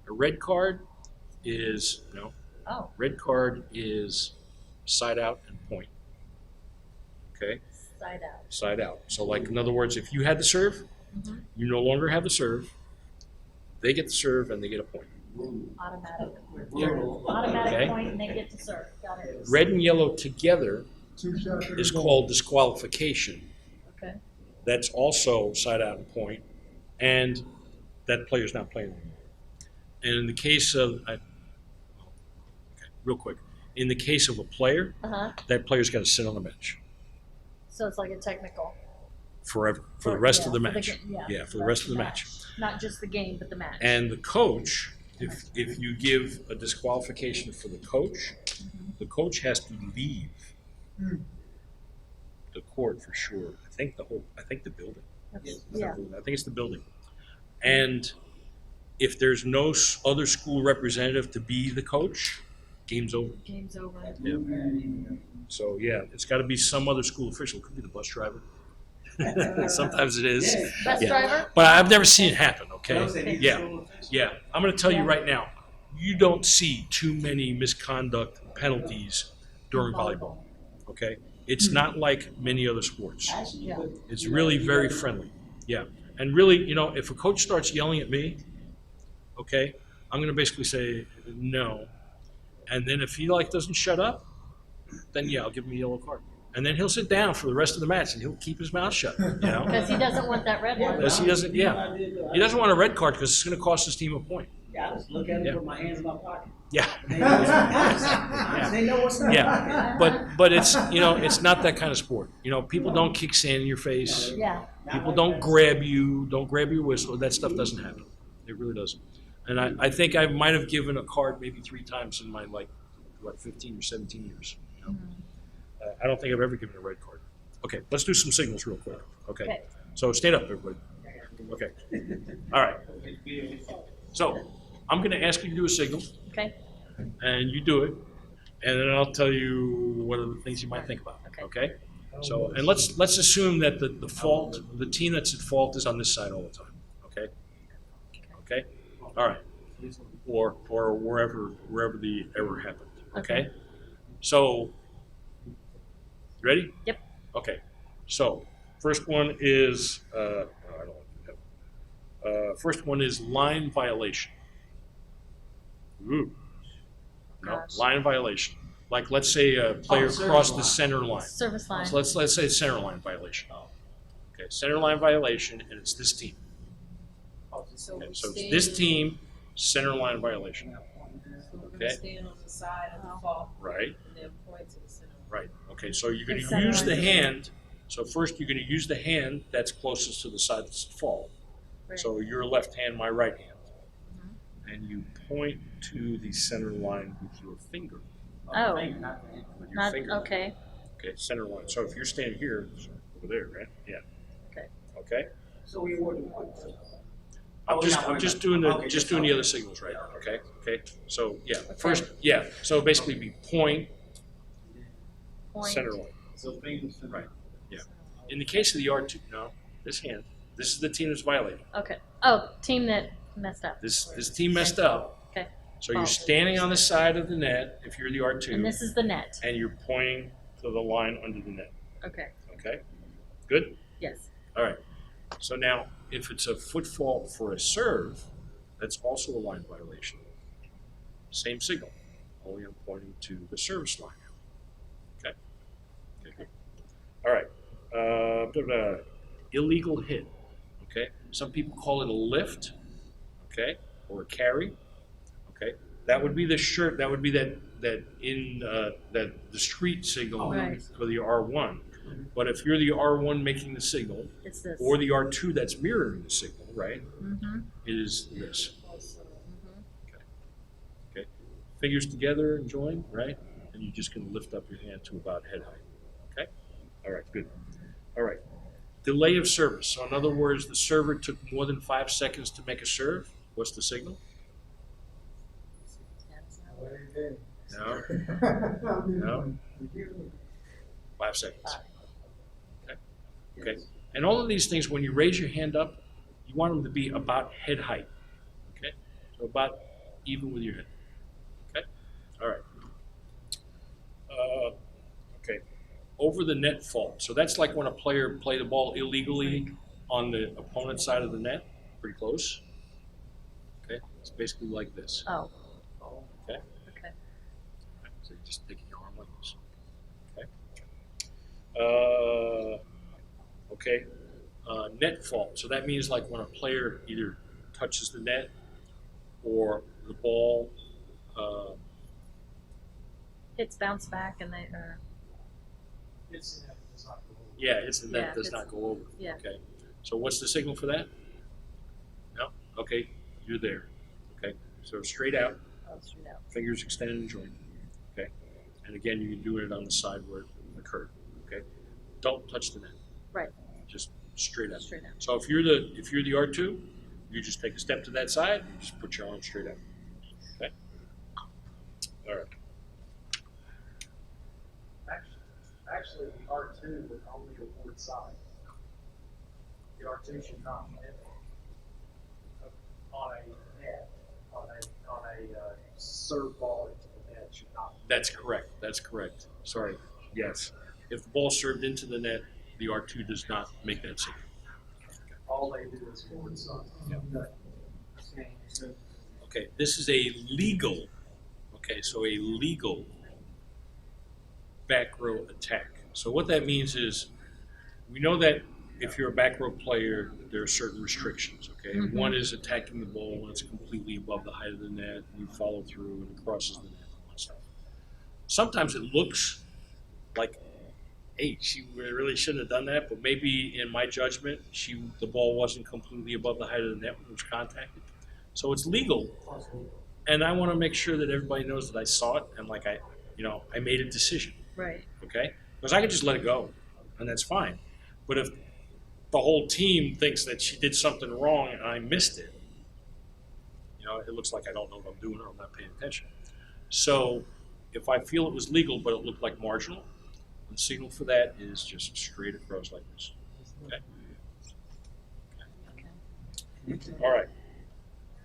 A red card is, Oh, red card is side out and point. Okay? side out. Side out. So like, in other words, if you had the serve, Mhm. you no longer have the serve, they get the serve and they get a point. Automatic. Okay. Automatic point and they get to serve. Got it. Red and yellow together is called disqualification. Okay. That's also side out and point, and that player's not playing anymore. And in the case of, real quick, in the case of a player, Uh-huh. that player's got to sit on the bench So it's like a technical. forever, for the rest of the yeah, match. For the rest of the match. Not just the game, but the match. And the coach, if you give a disqualification for the coach, the coach has to leave the court for sure. I think the building. Yeah. I think it's the building. And if there's no other school representative to be the coach, game's over. Game's over. Yeah. So yeah, it's got to be some other school official. Could be the bus driver. Sometimes it is. Bus Yeah. driver? But I've never seen it happen. Okay. Yeah. I'm going to tell you Yeah. right now. You don't see too many misconduct penalties during volleyball. Okay. It's not like many other sports. Yeah. It's really very friendly. Yeah. And really, if a coach starts yelling at me, okay, I'm going to basically say no. And then if he doesn't shut up, then yeah, I'll give him a yellow card. And then he'll sit down for the rest of the match and he'll keep his mouth shut. Because he doesn't want that red one. Because he doesn't want a red card because it's going to cost his team a point. Yeah, I just look at it, Yeah. put my hands in my pocket. Yeah. They know what's up. Yeah. But it's it's not that kind of sport. People don't kick sand in your face. Yeah. People don't grab you, don't grab your whistle. That stuff doesn't happen. It really doesn't. And I think I might have given a card maybe 3 times in my 15 or 17 years. I don't think I've ever given a red card. Okay, let's do some signals real quick. Okay. So stand up, everybody. Okay. All right. So I'm going to ask you to do a signal, Okay. and you do it, and then I'll tell you what are the things you might think about. Okay. So, and let's assume that the team that's at fault is on this side all the time. Okay. Okay. All right. Or wherever the error happened. Okay. So, you ready? Yep. Okay. So, first one is first one is line violation. Ooh. No, Gosh. line violation. Like, let's say a player crossed the center line. Service line. So let's say it's center line violation. Okay, center line violation, and it's this team. So Okay, we so it's stand- this team, center line violation. so we're okay. gonna stand on the side of the ball Right, and then point to the center. right. Okay, so you're going The to center use the line. hand. So first, you're going to use the hand that's closest to the side that's at fault. Right. So your left hand, my right hand. you point to the center line with your finger. Oh, With your not, finger. okay, Okay, center line. So if you're standing here, it's over there, right? Yeah. okay. Okay. So we wouldn't. I'm just doing the other signals right now. Okay. Okay. So yeah, first, yeah. So basically, be point, center line. So fingers. Right. Yeah. In the case of the R2, no, this hand. This is the team that's violating. Okay. Oh, team that messed up. This team messed up. Okay. So you're standing on the side of the net if you're the R2, And this is the net. and you're pointing to the line under the net. Okay. Okay. Good. Yes. All right. So now, if it's a foot fault for a serve, that's also a line violation. Same signal, only I'm pointing to the service line. Okay. Okay. Good. All right. Illegal hit. Okay. Some people call it a lift. Okay. Or a carry. Okay. That would be the shirt. That would be that the street signal Right. for the R1. But if you're the R1 making the signal, It's this. or the R2 that's mirroring the signal, right, Mm-hmm. it is this. Mm-hmm. Okay. Fingers together and join, right? And you're just going to lift up your hand to about head height. Okay? All right, good. All right. Delay of service. So in other words, the server took more than 5 seconds to make a serve. What's the signal? No? No? 5 seconds. Okay? Okay. And all of these things, when you raise your hand up, you want them to be about head height. Okay? So about even with your head. Okay? All right. Okay. Over the net fault. So that's like when a player played the ball illegally on the opponent's side of the net. Pretty close. Okay? It's basically like this. Oh. Okay? Okay. So you're just taking your arm like this. Okay? Okay. Net fault. So that means like when a player either touches the net or the ball. Hits bounce back and they It's not cool. Yeah, it's the net Yeah, does it's- not go over. yeah. Okay. So what's the signal for that? No. Okay. You're there. Okay. So straight out, oh, straight out. fingers extended and joined. Okay. And again, you can do it on the side where it occurred. Okay. Don't touch the net. Right. Just straight out. Straight out. So if you're the R2, you just take a step to that side. You just put your arm straight out. Okay. All right. Actually, the R2 would only award side. The R2 should not hit on a net, on a serve ball into the net should not. That's correct. That's correct. Sorry. Yes. If the ball served into the net, the R2 does not make that signal. All they do is forward side. Okay. This is a legal. Okay. So a legal back row attack. So what that means is, we know that if you're a back row player, there are certain restrictions. Okay. Mhm. One is attacking the ball when it's completely above the height of the net. You follow through and it crosses the net and all that stuff. Sometimes it looks like, hey, she really shouldn't have done that, but maybe in my judgment, the ball wasn't completely above the height of the net when it was contacted. So it's legal, and I want to make sure that everybody knows that I saw it and like I made a decision. Right. Okay, because I could just let it go, and that's fine. But if the whole team thinks that she did something wrong and I missed it, it looks like I don't know what I'm doing or I'm not paying attention. So if I feel it was legal but it looked like marginal, the signal for that is just straight across like this. Okay. All right.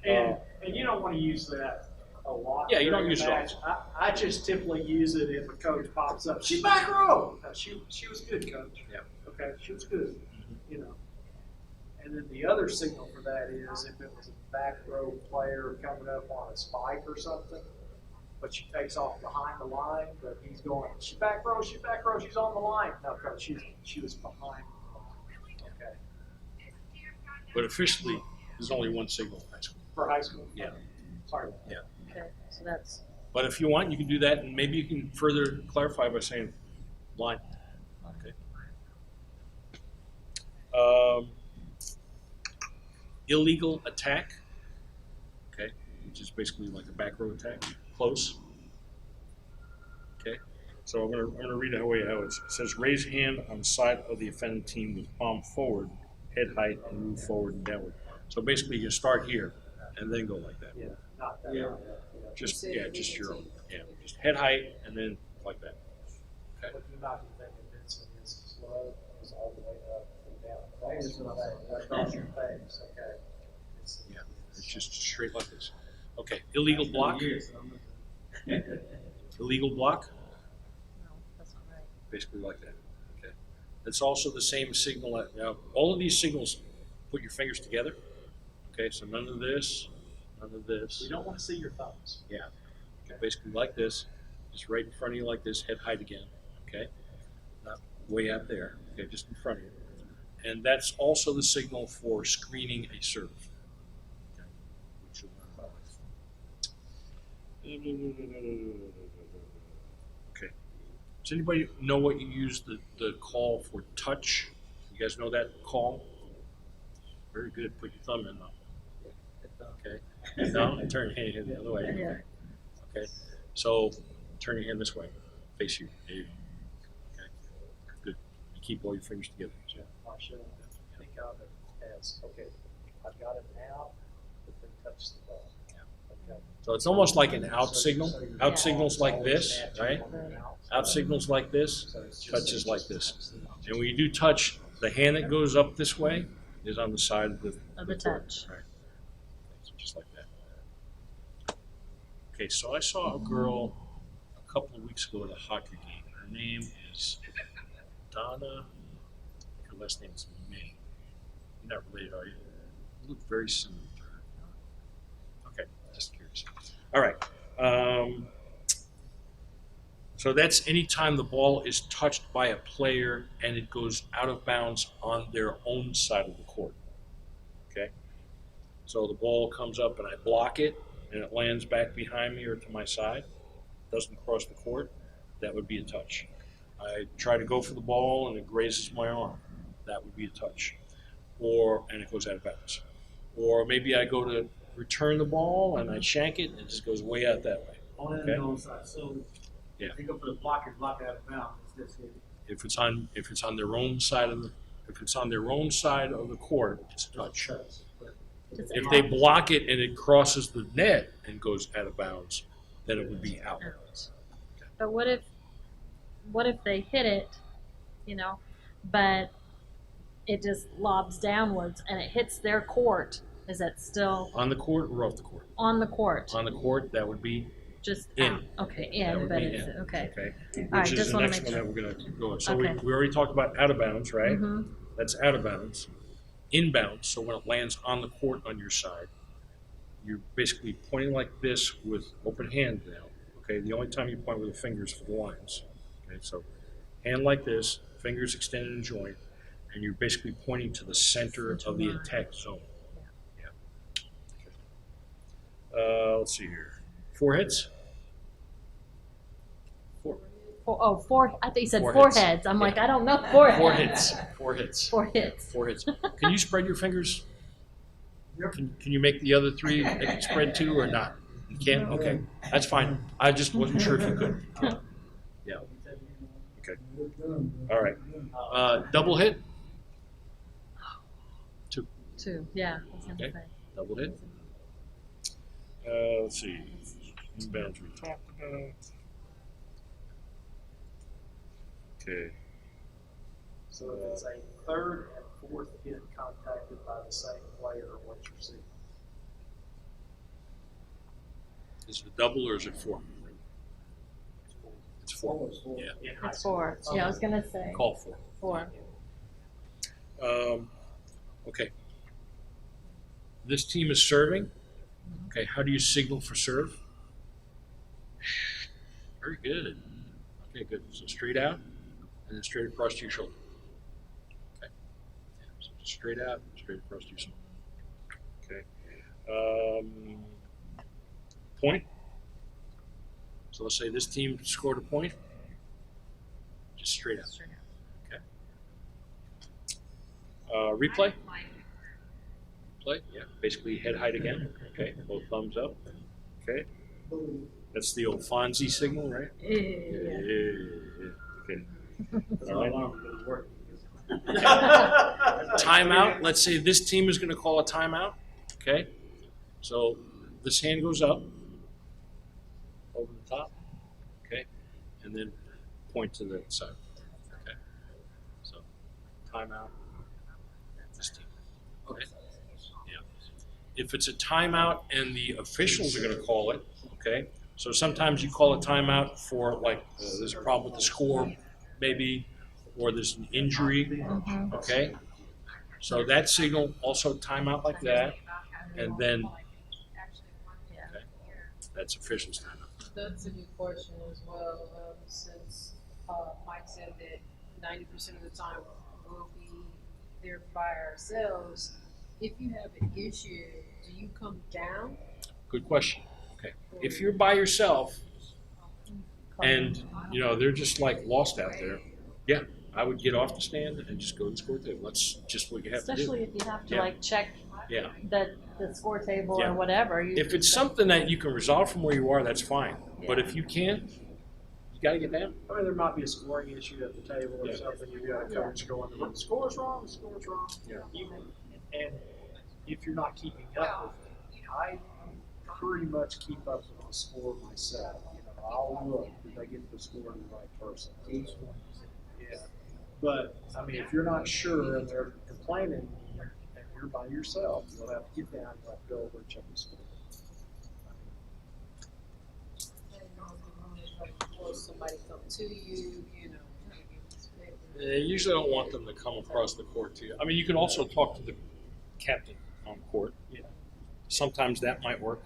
And you don't want to use that a lot. Yeah, you don't during use a it all. match. I just typically use it if a coach pops up. She's back row. She was good, coach. Yeah. Okay, she was good. And then the other signal for that is if it was a back row player coming up on a spike or something, but she takes off behind the line, but he's going, she's back row, she's on the line. No, coach, she was behind the line. Okay. But officially, there's only one signal in high school. For high school? Yeah. Sorry. Yeah. Okay. So that's But if you want, you can do that, and maybe you can further clarify by saying line. Okay. Illegal attack. Okay, which is basically like a back row attack, close. Okay, so I'm gonna read it how it says. Raise hand on the side of the offending team with palm forward, head height, and move forward and downward. So basically, you start here and then go like that. Yeah, not that. Yeah. Just just your own. Yeah, just head height and then like that. Okay. But you're not going to think this one is slow, it's all the way up and down. That's what I'm saying, across your face, okay? Yeah, it's just straight like this. Okay, illegal block. Illegal block. No, that's not right. Basically like that. Okay. It's also the same signal. Now, all of these signals, put your fingers together. Okay, so none of this, none of this. We don't want to see your thumbs. Yeah. Okay, basically like this, just right in front of you like this, head height again. Okay. Not way out there. Okay, just in front of you. And that's also the signal for screening a serve. Okay. Which you'll learn about. Okay. Does anybody know what you use the call for touch? You guys know that call? Very good. Put your thumb in though. Okay. No, turn your hand the other way. Yeah. Okay. So turn your hand this way. Face you. There you go. Okay. Good. You keep all your fingers together. So, I should think of it as, okay, I've got it now, but then touch the ball. Okay. so it's almost like an out So signal. you're Out signals like this, right? out. Out signals like this. So it's just- Touch is like this. And when you do touch, the hand that goes up this way is on the side of the Of the court. touch. Right. So just like that. Okay, so I saw a girl a couple of weeks ago at a hockey game. Her name is Donna. I think her last name is May. You're not related, are you? You look very similar to her. Okay, just curious. All right. So that's anytime the ball is touched by a player and it goes out of bounds on their own side of the court. Okay? So the ball comes up and I block it and it lands back behind me or to my side, doesn't cross the court, that would be a touch. I try to go for the ball and it grazes my arm, that would be a touch. And it goes out of bounds. Or maybe I go to return the ball and I shank it and it just goes way out that way. On Okay. the side. So Yeah. if you go for the block out of bounds, it's just If it's on their own side of the court, it's a touch. Just If they block it and it crosses the net and goes out of bounds, then it would be out. out. But what if they hit it, but it just lobs downwards and it hits their court? Is that still On the court or off the court? on the court? On the court, that would be Just in. out. Okay, That in, would but be it's in. okay. Okay. All right, Which is just the wanna next make one sure. that we're going to go on. So Okay. we already talked about out of bounds, right? Mm-hmm. That's out of bounds. Inbounds, so when it lands on the court on your side, you're basically pointing like this with open hand now. Okay, the only time you point with the fingers for the lines. Okay, so hand like this, fingers extended and joint, and you're basically pointing to the center of the attack zone. Yeah. Okay. Let's see here. Foreheads. Four. I think you said Foreheads. foreheads. I'm like, I don't know foreheads. Foreheads. Foreheads. Foreheads. Can you spread your fingers? Can you make the other three spread too or not? You can't? Okay. That's fine. I just wasn't sure if you could. Yeah. Okay. All right. Double hit? Two. Yeah. I was gonna Okay. say. Double hit. Let's see. Inbounds we talked about. Okay. So if it's a third and fourth hit contacted by the same player, what's your signal? Is it a double or is it four? It's four. Yeah. In high It's school. four. Yeah, I was gonna say Call four. four. Okay. This team is serving. Okay, how do you signal for serve? Very good. Okay, good. So straight out and then straight across to your shoulder. Okay. So just straight out, straight across to your shoulder. Okay. Point. So let's say this team scored a point. Just straight out. Okay. Replay. Play, yeah, basically head height again. Okay, both thumbs up. Okay. That's the old Fonzie signal, right? Okay. All right. Timeout. Let's say this team is going to call a timeout. Okay. So this hand goes up over the top. Okay. And then point to the side. Okay. So timeout. This team. Okay. Yeah. If it's a timeout and the officials are going to call it, okay. So sometimes you call a timeout for like there's a problem with the score, maybe, or there's an injury. Okay. So that signal also timeout like that, and then okay, that's officials timeout. That's a good question as well, since Mike said that 90% of the time we'll be there by ourselves. If you have an issue, do you come down? Good question. Okay. If you're by yourself and they're just like lost out there, yeah, I would get off the stand and just go to the score table. That's just what you have Especially to do. if you have to Yeah. like check Yeah. the score table Yeah. or whatever. If it's something that you can resolve from where you are, that's fine. But if you can't, you got to get down. I mean, there might be a scoring issue at the table or Yeah. something. You've got a coach going, the score's wrong, the score's wrong. Yeah. And if you're not keeping up with it, I pretty much keep up with the score myself. I'll look, did they get the score to the right person? Yeah. But, I mean, if you're not sure and they're complaining and you're by yourself, you'll have to get down, you'll have to go over and check the score. Or somebody come to you, They usually don't want them to come across the court to you. I mean, you can also talk to the captain on court. Yeah. Sometimes that might work.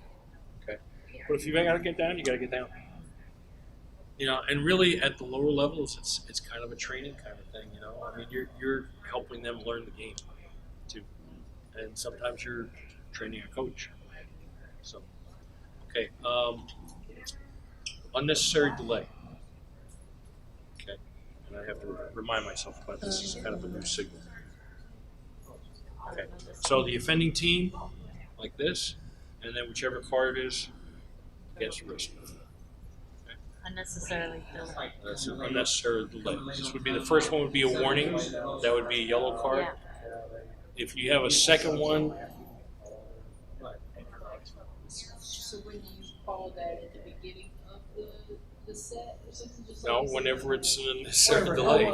Okay. But if you got to get down, you got to get down. And really at the lower levels, it's kind of a training kind of thing. I mean, you're helping them learn the game too, and sometimes you're training a coach. So, okay. Unnecessary delay. Okay. And I have to remind myself about this. This is kind of a new signal. Okay. So the offending team, like this, and then whichever card it is, gets risk. Unnecessarily delayed. That's an unnecessary delay. This would be the first one would be a warning. That would be a yellow card. If you have a second one, So when you call that at the beginning of the set or something? Just no, whenever it's an unnecessary delay.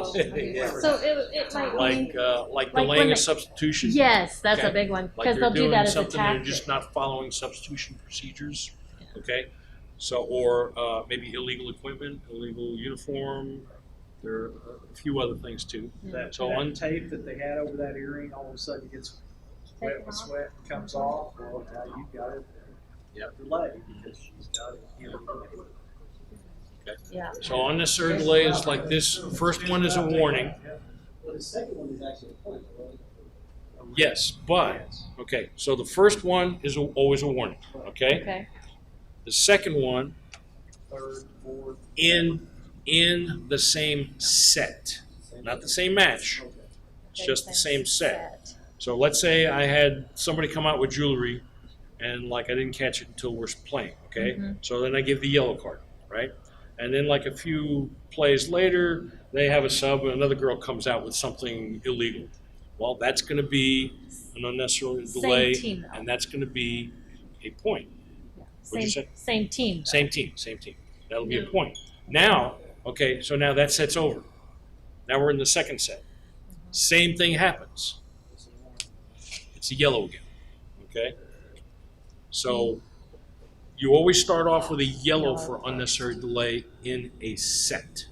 So it might mean like when delaying they- a substitution. yes, that's Okay. a big one Like because they're they'll do doing that as a something, they're tactic. just not following substitution procedures. Okay, so or maybe illegal equipment, illegal uniform. There are a few other things too. That, So that tape that they had over that earring all of a sudden gets wet with sweat and comes off. Well, now you've got it delay because she's got it here. Yeah. So unnecessary delay is like this. First one is a warning. Well, the second one is actually a point, right? Yes, but okay. So the first one is always a warning. Okay. Okay. The second one Third, fourth. in the same set, not the same match. It's just the same set. So let's say I had somebody come out with jewelry, and like I didn't catch it until we're playing. Okay. So then I give the yellow card, right? And then like a few plays later, they have a sub, and another girl comes out with something illegal. Well, that's going to be an unnecessary delay, team, though. and that's going to be a point. What'd you say? Same team. though. Same team. That'll be a point. Now, okay, so now that set's over. Now we're in the second set. Same thing happens. It's a yellow again. Okay? So you always start off with a yellow for unnecessary delay in a set.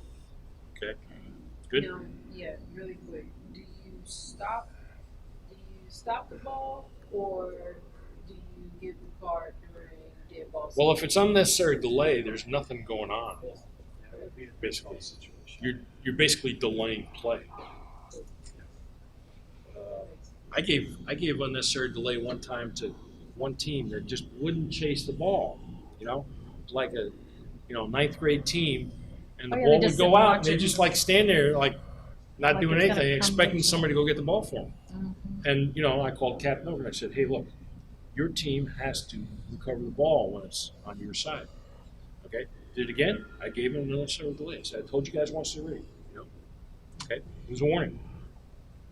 Okay? Good? Now, yeah, really quick. Do you stop the ball or do you give the card during dead ball? Well, if it's unnecessary delay, there's nothing going on. Basically, you're basically delaying play. I gave unnecessary delay one time to one team that just wouldn't chase the ball. It was like a ninth grade team, and the Oh, yeah, ball they would just sit go and out, watch and they it. just like stand there like not Like doing it's gonna anything, come expecting to somebody to go get the ball for them. And I called Captain over and I said, "Hey, look, your team has to recover the ball when it's on your side. Okay? Did it again. I gave him another set of delays. I told you guys once already. You know? Okay? It was a warning.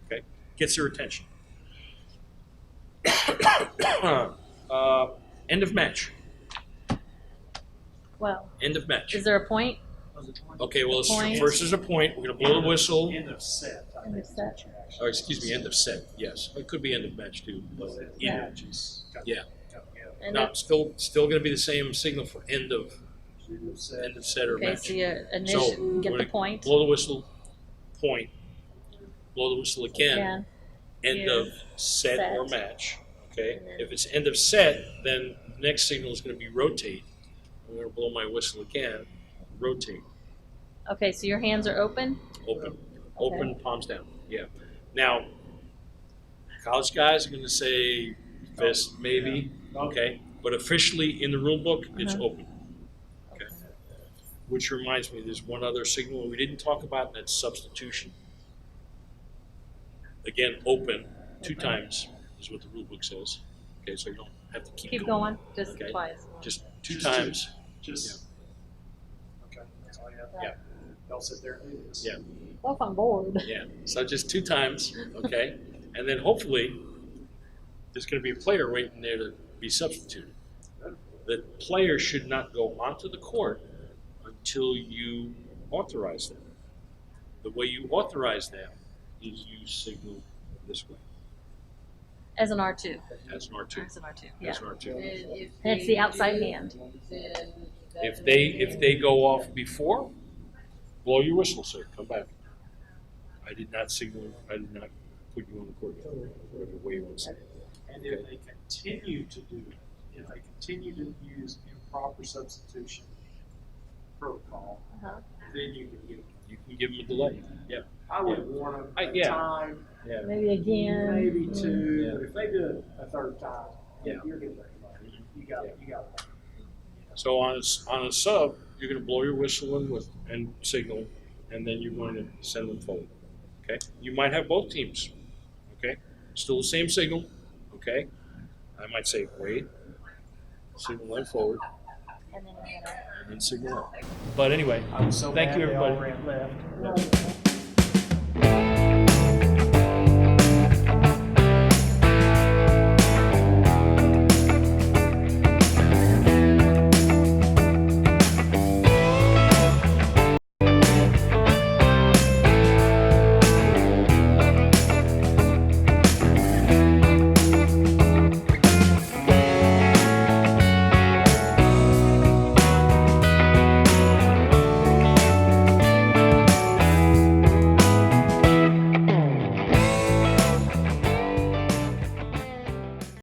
Okay? Gets their attention. End of match. Well, End of match. is there a point? Okay, well, Point. first is a point. We're going to blow the whistle. End of set. I End think of is set. what you actually- Or excuse me, end of set. Yes, it could be end of match too. But Yeah. Matches. Yeah. End no, of- still going to be the same signal for end of Set. end of set or Okay, match. so you So, get we're the gonna point. Blow the whistle. Point. Blow the whistle again. Again. End Here. of set or Set. match. Okay. And then- If it's end of set, then the next signal is going to be rotate. I'm going to blow my whistle again. Rotate. Okay, so your hands are open? Open. Open, palms down. Yeah. Now, college guys are going to say fist, maybe. Okay. But officially in the rule book, it's Uh-huh. open. Okay. Which reminds me, there's one other signal we didn't talk about, and that's substitution. Again, open 2 Open. times is what the rule book says. Okay, so you don't have to keep, Keep going, just Okay. twice. Just 2 Just times. Just. Okay, that's all you have. Yeah. They'll sit there and do this. Yeah. Well, if I'm bored. Yeah. So just 2 times. Okay. And then hopefully there's going to be a player waiting there to be substituted. The player should not go onto the court until you authorize them. The way you authorize them is you signal this way As an R2. as an R2. As an R2, yeah. As an R2. And if That's they the outside do, hand. then If they go off before, blow your whistle, sir. Come back. I did not signal. I did not put you on the court yet. Whatever way you want to say it. And if they continue to do it, if they continue to use improper substitution protocol, Uh-huh. then you can get them. You can give them a delay. Yeah. I would warn them a yeah. time, Yeah. Maybe again. maybe 2, Yeah. but if they do it a third time, Yeah. you're getting ready. You got it. So on a sub, you're going to blow your whistle and signal, and then you're going to send them forward. Okay. You might have both teams. Okay. Still the same signal. Okay. I might say wait, signal them forward, And then, and then signal up. But anyway, I was so thank mad you, they all everybody. ran left.